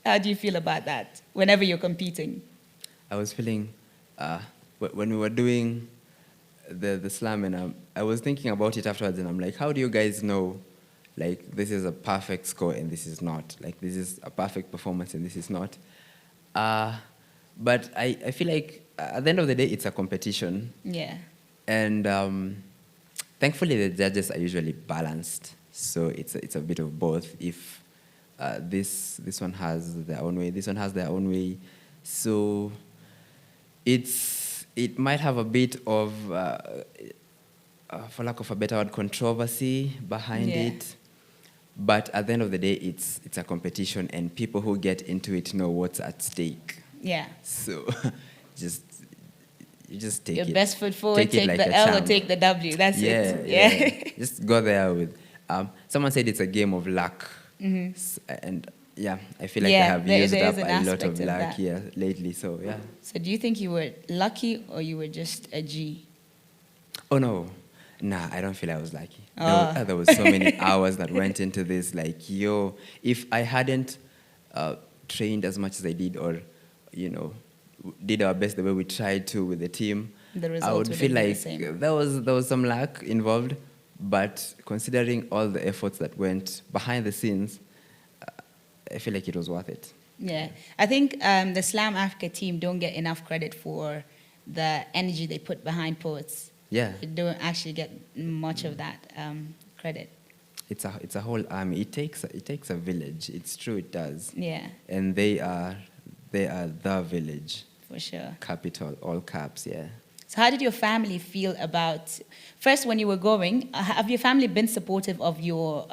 How do you feel about that whenever you're competing?
I was feeling, when we were doing the slam, and I was thinking about it afterwards, and I'm like, how do you guys know, like, this is a perfect score and this is not? Like, this is a perfect performance and this is not? But I feel like at the end of the day, it's a competition.
Yeah.
And thankfully, the judges are usually balanced. So it's a bit of both. If this one has their own way, this one has their own way. So it might have a bit of, for lack of a better word, controversy behind it. But at the end of the day, it's a competition, and people who get into it know what's at stake.
Yeah.
So just you just take
Your
it.
best foot forward, take
like
the
a
L or
champ.
take the W. That's it. Yeah.
Just go there with. Someone said it's a game of luck, and yeah, I feel like I have used
there
up
is an
a lot
aspect
of luck
that.
here lately. So yeah.
So do you think you were lucky or you were just a G?
Oh no, nah, I don't feel I was lucky.
Oh.
There was so many hours that went into this. Like, if I hadn't trained as much as I did, or did our best the way we tried to with the team,
The result
I would
wouldn't
feel
be the
like
same.
there was some luck involved. But considering all the efforts that went behind the scenes, I feel like it was worth it.
Yeah. I think the Slam Africa team don't get enough credit for the energy they put behind poets.
Yeah.
They don't actually get much of that credit.
It's a whole army. It takes a village. It's true, it does.
Yeah,
And they are the village.
for sure.
Capital, all caps, yeah.
So how did your family feel about, first when you were going, have your family been supportive of your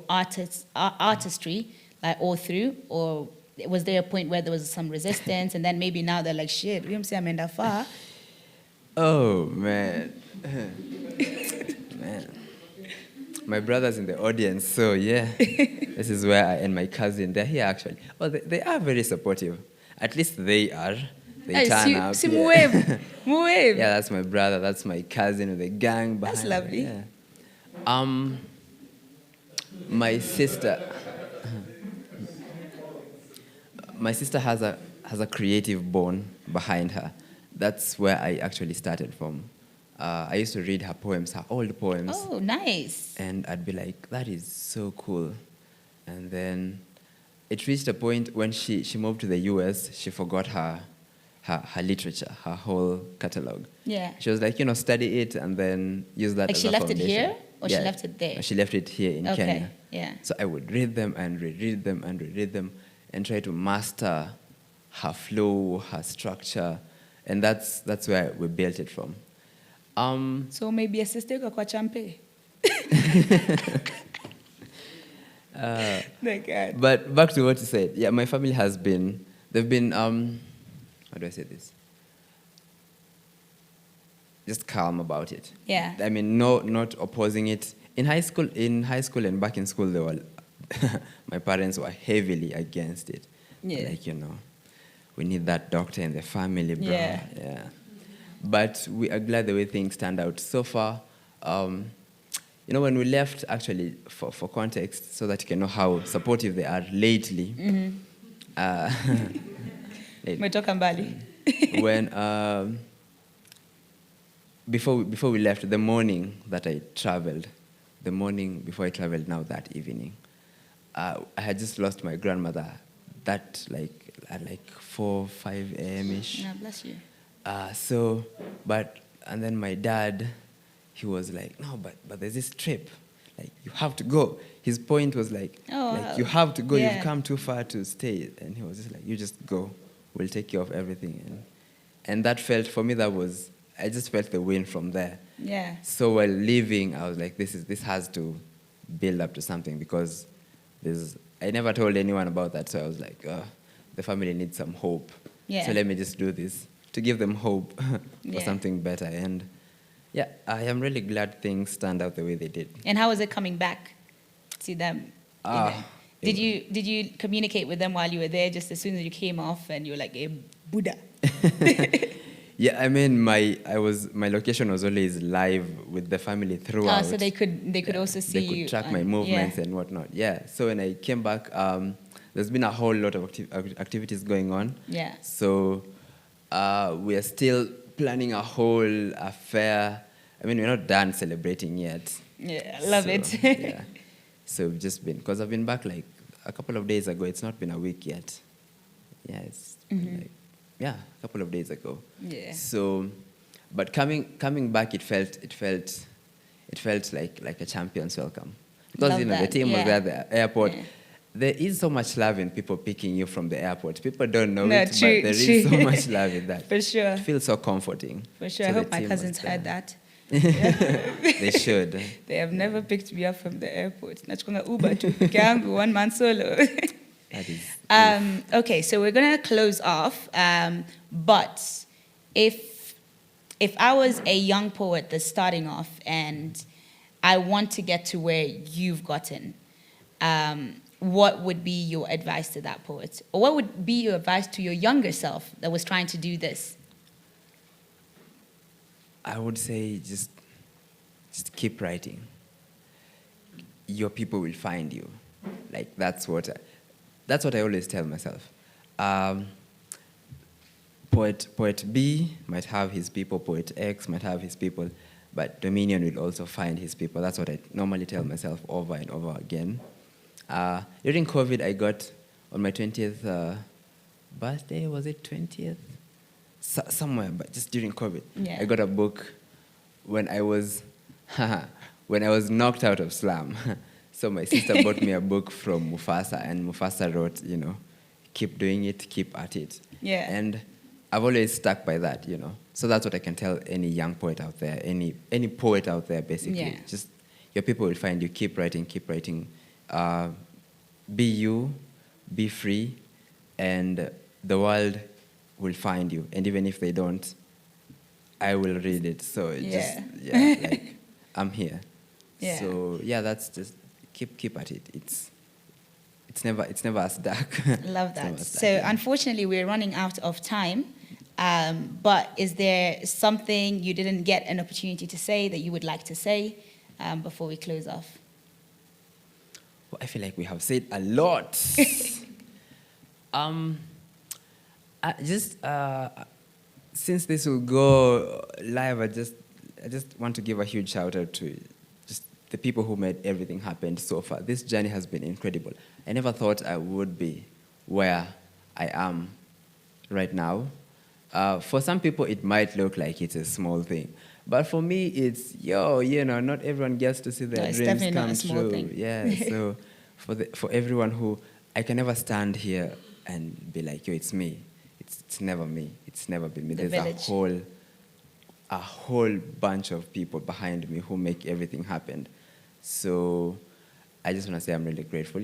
artistry, like all through? Or was there a point where there was some resistance and then maybe now they're like, shit, we don't see I'm in that far?
Oh, man. Man. My brother's in the audience, so yeah. This is where and my cousin, they're here actually. Oh, they are very supportive. At least they are. They turn up.
See,
Yeah.
Muev.
Yeah, that's my brother. That's my cousin with the gang behind.
That's lovely.
Yeah. My sister has a creative bone behind her. That's where I actually started from. I used to read her poems, her old poems.
Oh, nice.
And I'd be like, that is so cool. And then it reached a point when she moved to the US, she forgot her literature, her whole catalog.
Yeah.
She was like, study it and then use that
Like
as
she
a
left it
foundation.
here or she left it there?
She left it here in
Okay,
Kenya.
yeah.
So I would read them and reread them and reread them and try to master her flow, her structure. And that's where we built it from.
So maybe a sister kwa champe. My God.
But back to what you said. Yeah, my family they've been, how do I say this? Just calm about it.
Yeah.
I mean, not opposing it. In high school and back in school, they were, my parents were heavily against it.
Yeah.
Like, we need that doctor in the family, bro.
Yeah.
But we are glad the way things turned out so far. When we left, actually, for context, so that you can know how supportive they are lately.
Umetoka mbali.
When before we left, the morning that I traveled, now that evening, I had just lost my grandmother. That at 4, 5 a.m.-ish.
God bless you.
And then my dad, he was like, no, but there's this trip. Like, you have to go. His point was like, you have to go.
Yeah.
You've come too far to stay. And he was just like, you just go. We'll take care of everything. And that felt, for me, I just felt the win from there.
Yeah.
So while leaving, I was like, this has to build up to something, because I never told anyone about that. So I was like, the family needs some hope.
Yeah.
So let me just do this to give them hope for
Yeah.
something better. And yeah, I am really glad things turned out the way they did.
And how was it coming back to them? Did you communicate with them while you were there, just as soon as you came off and you were like, hey, Buddha?
Yeah, I mean, my location was always live with the family throughout.
So they could also see you.
They could track my movements and whatnot. Yeah. So when I came back, there's been a whole lot of activities going on.
Yeah.
So we are still planning a whole affair. I mean, we're not done celebrating yet.
Yeah, I love it.
Yeah. So we've just been, because I've been back like a couple of days ago. It's not been a week yet. Yeah, it's been a couple of days ago.
Yeah.
So, but coming back, it felt like a champion's welcome, because the team was there at the airport. Yeah. There is so much love in people picking you from the airport. People don't know it,
true,
but there is so much love in that.
For sure.
It feels so comforting.
For sure.
So
I hope my cousins heard that.
They should.
They have never picked me up from the airport. Nachukanga Uber to Gangu, 1 man solo.
That is
Okay, so we're going to close off. But if if I was a young poet that's starting off and I want to get to where you've gotten, what would be your advice to that poet? Or what would be your advice to your younger self that was trying to do this?
I would say just keep writing. Your people will find you. Like, that's what I always tell myself. Poet B might have his people, poet X might have his people, but Dominion will also find his people. That's what I normally tell myself over and over again. During COVID, I got, on my 20th birthday, was it 20th? Somewhere, but just during COVID,
yeah.
I got a book when I was knocked out of slum. So my sister bought me a book from Mufasa, and Mufasa wrote, keep doing it, keep at it.
Yeah.
And I've always stuck by that, So that's what I can tell any young poet out there, any poet out there, basically.
Yeah.
Just your people will find you. Keep writing, keep writing. Be you, be free, and the world will find you. And even if they don't, I will read it. So like, I'm here.
Yeah.
So that's just keep at it. It's never as dark.
Love that. So unfortunately, we're running out of time. But is there something you didn't get an opportunity to say that you would like to say before we close off?
Well, I feel like we have said a lot. Since this will go live, I just want to give a huge shout out to just the people who made everything happen so far. This journey has been incredible. I never thought I would be where I am right now. For some people, it might look like it's a small thing. But for me, it's, not everyone gets to see their dreams
definitely
come
not a small
true.
thing.
Yeah, so for everyone who, I can never stand here and be like, it's me. It's never me. It's never been me. There's a whole bunch of people behind me who make everything happen. So I just want to say I'm really grateful,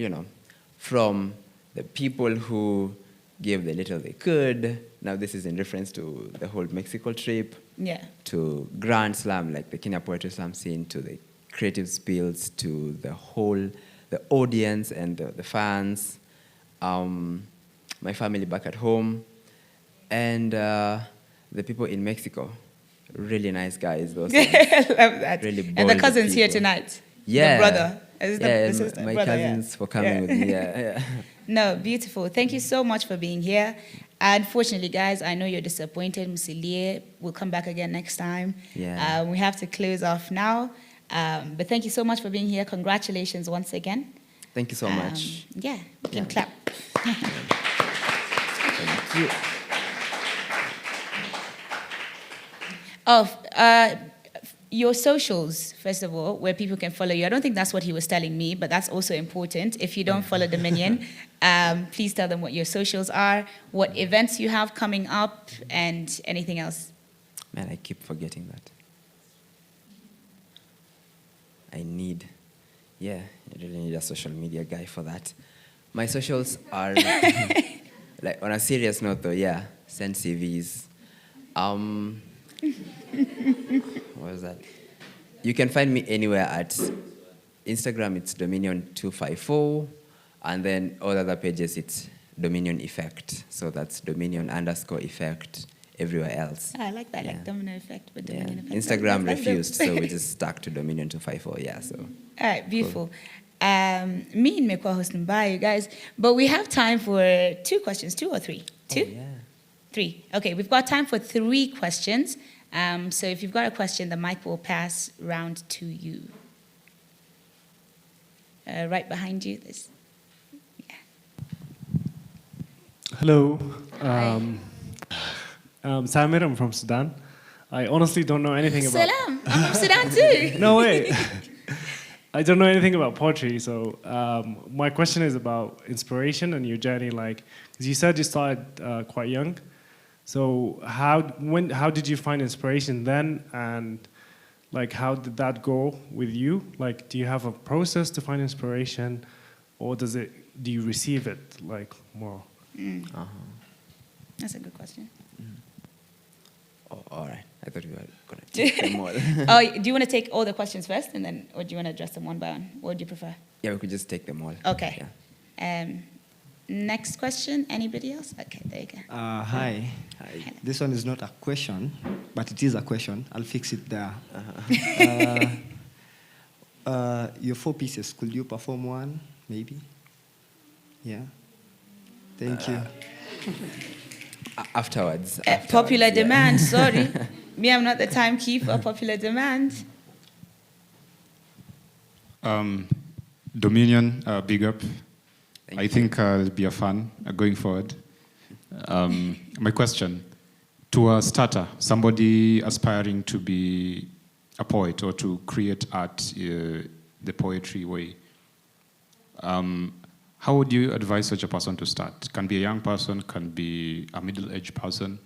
from the people who gave the little they could. Now this is in reference to the whole Mexico trip.
Yeah.
To Grand Slam, like the Kenya Poetry Slam scene, to the creative spills, to the audience and the fans, my family back at home, and the people in Mexico. Really nice guys, those guys.
I love that.
Really
and the
bold
cousins here
people.
tonight.
Yeah.
The brother. The sister,
my
brother,
cousins for coming with me. Yeah.
No, beautiful. Thank you so much for being here. Unfortunately, guys, I know you're disappointed. Musilie will come back again next time.
Yeah.
We have to close off now. But thank you so much for being here. Congratulations once again.
Thank you so much.
Yeah, we can clap.
Thank you.
Your socials, first of all, where people can follow you. I don't think that's what he was telling me, but that's also important. If you don't follow Dominion, please tell them what your socials are, what events you have coming up, and anything else.
Man, I keep forgetting that. I really need a social media guy for that. My socials are, like, on a serious note though, send CVs. What was that? You can find me anywhere at Instagram, it's Dominion254, and then all other pages, it's Dominion Effect. So that's Dominion_effect everywhere else.
I like that, like domino effect, but Dominion effect.
Instagram refused, so we just stuck to Dominion254, so.
All right, beautiful. Cool. Me and Mekwa hosting by you guys, but we have time for 2 questions, 2 or 3? 2?
Oh, yeah.
3. Okay, we've got time for 3 questions. So if you've got a question, the mic will pass round to you. Right behind you,
Hello. Samir, I'm from Sudan. I honestly don't know anything about...
Salam, I'm from Sudan too.
No way. I don't know anything about poetry, so my question is about inspiration and your journey. Like, because you said you started quite young. So how did you find inspiration then, and like how did that go with you? Like, do you have a process to find inspiration, or do you receive it like more?
That's a good question.
Oh, all right. I thought we were going to take them all.
Oh, do you want to take all the questions first, and then, or do you want to address them one by one? What would you prefer?
Yeah, we could just take them all.
Okay.
Yeah.
Next question. Anybody else? Okay, there you go.
Hi.
Hi.
This one is not a question, but it is a question. I'll fix it there. Your 4 pieces, could you perform one, maybe? Yeah. Thank you.
Afterwards.
Popular
yeah.
demand, sorry. Me, I'm not the timekeeper. Popular demand.
Dominion, big up.
Thank
I
you.
think it'll be a fun going forward. My question, to a starter, somebody aspiring to be a poet or to create art the poetry way, how would you advise such a person to start? Can be a young person, can be a middle-aged person,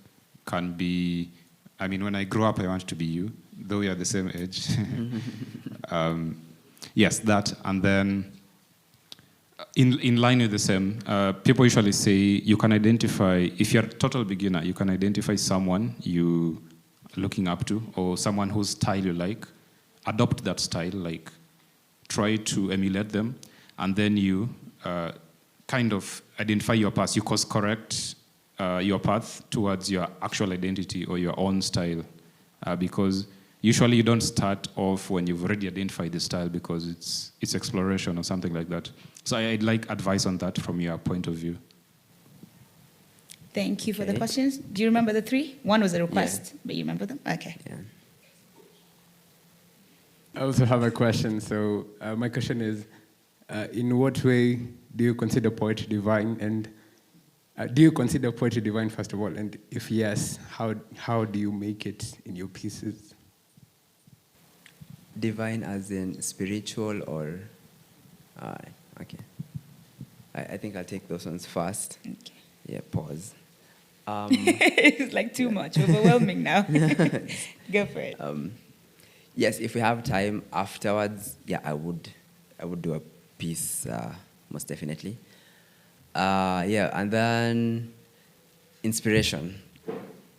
can be, I mean, when I grow up, I want to be you, though we are the same age. Yes, that, and then in line with the same, people usually say you can identify, if you're a total beginner, you can identify someone you are looking up to or someone whose style you like, adopt that style, like try to emulate them, and then you kind of identify your path. You course correct your path towards your actual identity or your own style, because usually you don't start off when you've already identified the style because it's exploration or something like that. So I'd like advice on that from your point of view.
Thank you for the
Okay.
questions. Do you remember the 3? One was a request, but you remember them? Okay.
Yeah.
I also have a question. So my question is, in what way do you consider poetry divine? And do you consider poetry divine, first of all? And if yes, how do you make it in your pieces?
Divine as in spiritual or... okay. I think I'll take those ones first.
Okay.
Yeah, pause.
It's like too much, overwhelming now. Go for it.
Yes, if we have time afterwards, yeah, I would do a piece, most definitely. Yeah, and then inspiration.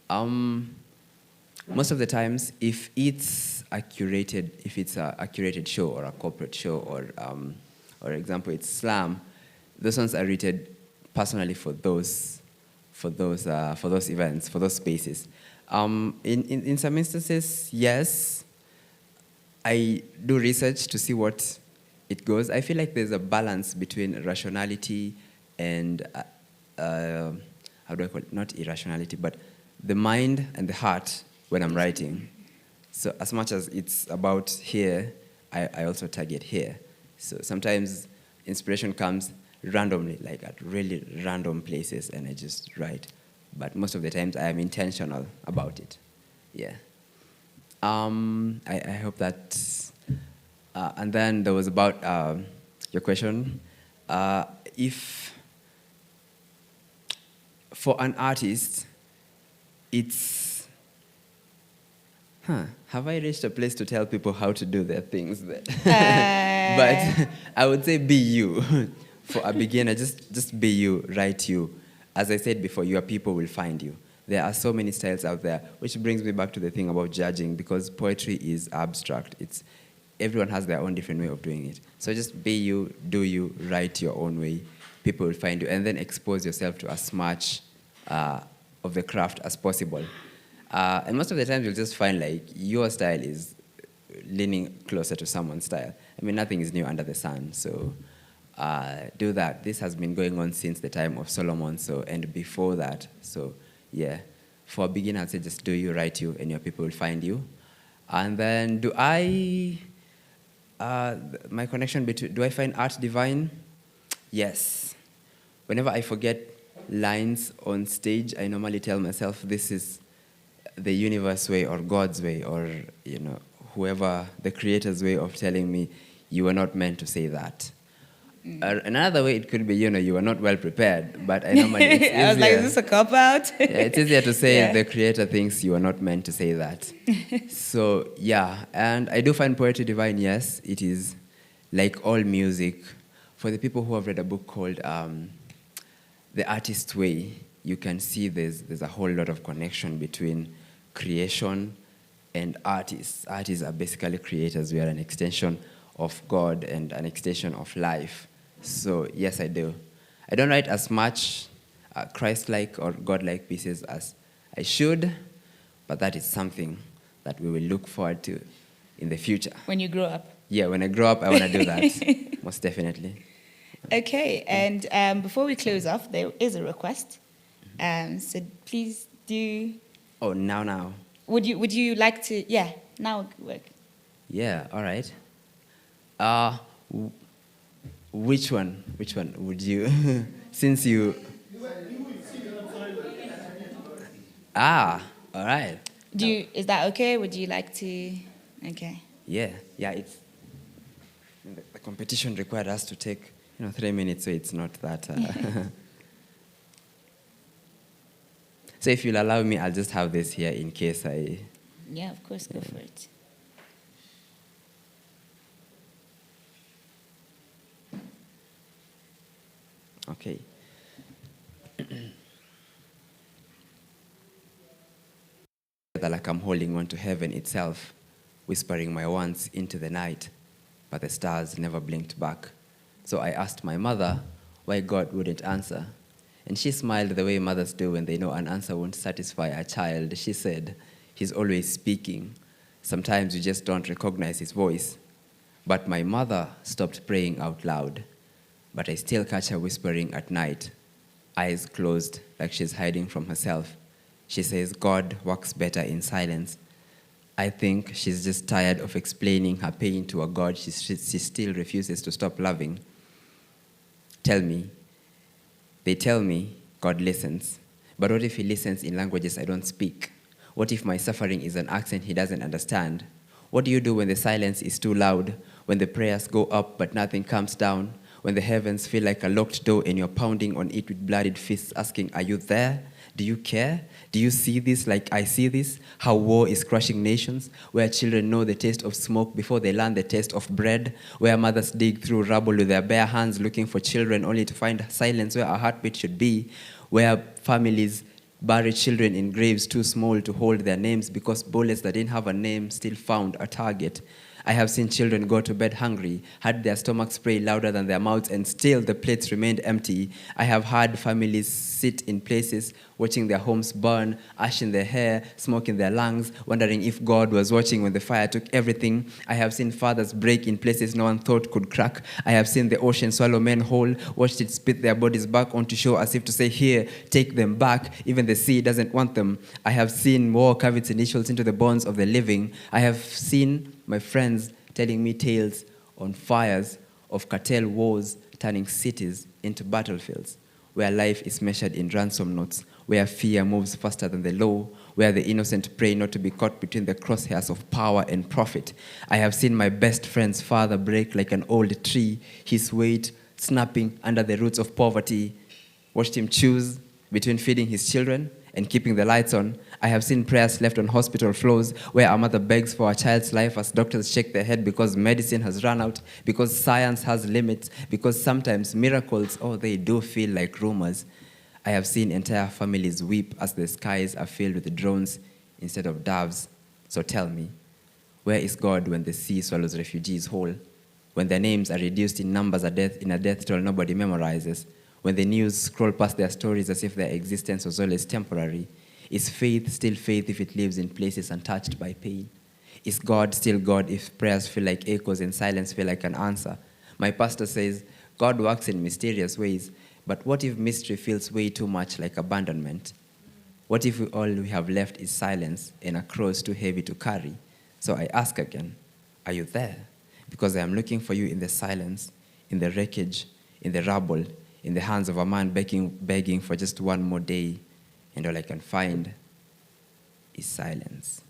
Most of the times, if it's a curated show or a corporate show, or example, it's slam, those ones are rated personally for those events, for those spaces. In some instances, yes, I do research to see what it goes. I feel like there's a balance between rationality and how do I call it? Not irrationality, but the mind and the heart when I'm writing. So as much as it's about here, I also target here. So sometimes inspiration comes randomly, like at really random places, and I just write. But most of the times I am intentional about it. Yeah. I hope that... and then there was about your question. If for an artist, it's... have I reached a place to tell people how to do their things? But I would say be you. For a beginner, just be you, write you. As I said before, your people will find you. There are so many styles out there, which brings me back to the thing about judging, because poetry is abstract. Everyone has their own different way of doing it. So just be you, do you, write your own way. People will find you, and then expose yourself to as much of the craft as possible. And most of the time, you'll just find like your style is leaning closer to someone's style. I mean, nothing is new under the sun, so do that. This has been going on since the time of Solomon, and before that. So, yeah, for a beginner, I'd say just do you, write you, and your people will find you. And then do I find art divine? Yes. Whenever I forget lines on stage, I normally tell myself this is the universe way or God's way or, whoever, the creator's way of telling me you were not meant to say that. Another way it could be, you were not well prepared, but I normally it's easier.
I was like, is this a cop-out?
Yeah, it's easier to say the creator thinks you are not meant to say that. So, yeah, and I do find poetry divine, yes. It is like all music. For the people who have read a book called The Artist's Way, you can see there's a whole lot of connection between creation, and artists. Artists are basically creators. We are an extension of God and an extension of life. So yes, I do. I don't write as much Christ-like or God-like pieces as I should, but that is something that we will look forward to in the future.
When you grow up.
Yeah, when I grow up, I want to do that, most definitely.
Okay, and before we close off, there is a request. So please do.
Oh, now.
Would you like to? Yeah, now would work.
Yeah, all right. Which one would you, since you... all right.
Is that okay? Would you like to? Okay.
Yeah, it's... The competition required us to take, 3 minutes, so it's not that... So if you'll allow me, I'll just have this here in case I...
Yeah, of course, go for it.
Okay. Like I'm holding on to heaven itself, whispering my wants into the night, but the stars never blinked back. So I asked my mother why God wouldn't answer. And she smiled the way mothers do when they know an answer won't satisfy a child. She said, "He's always speaking. Sometimes you just don't recognize his voice." But my mother stopped praying out loud. But I still catch her whispering at night, eyes closed like she's hiding from herself. She says God works better in silence. I think she's just tired of explaining her pain to a God she still refuses to stop loving. They tell me God listens. But what if he listens in languages I don't speak? What if my suffering is an accent he doesn't understand? What do you do when the silence is too loud? When the prayers go up but nothing comes down? When the heavens feel like a locked door and you're pounding on it with bloodied fists asking, "Are you there? Do you care? Do you see this like I see this? How war is crushing nations, where children know the taste of smoke before they learn the taste of bread, where mothers dig through rubble with their bare hands looking for children only to find silence where a heartbeat should be, where families bury children in graves too small to hold their names because bullets that didn't have a name still found a target. I have seen children go to bed hungry, had their stomachs pray louder than their mouths, and still the plates remained empty. I have had families sit in places, watching their homes burn, ash in their hair, smoke in their lungs, wondering if God was watching when the fire took everything. I have seen fathers break in places no one thought could crack. I have seen the ocean swallow men whole, watched it spit their bodies back onto shore as if to say, "Here, take them back." Even the sea doesn't want them. I have seen war carve its initials into the bones of the living. I have seen my friends telling me tales on fires of cartel wars turning cities into battlefields, where life is measured in ransom notes, where fear moves faster than the law, where the innocent pray not to be caught between the crosshairs of power and profit. I have seen my best friend's father break like an old tree, his weight snapping under the roots of poverty. Watched him choose between feeding his children and keeping the lights on. I have seen prayers left on hospital floors where a mother begs for a child's life as doctors shake their head because medicine has run out, because science has limits, because sometimes miracles, they do feel like rumors. I have seen entire families weep as the skies are filled with drones instead of doves. So tell me, where is God when the sea swallows refugees whole? When their names are reduced in numbers in a death toll nobody memorizes? When the news scroll past their stories as if their existence was always temporary? Is faith still faith if it lives in places untouched by pain? Is God still God if prayers feel like echoes and silence feel like an answer? My pastor says, God works in mysterious ways, but what if mystery feels way too much like abandonment? What if all we have left is silence and a cross too heavy to carry? So I ask again, are you there? Because I am looking for you in the silence, in the wreckage, in the rubble, in the hands of a man begging for just one more day, and all I can find is silence.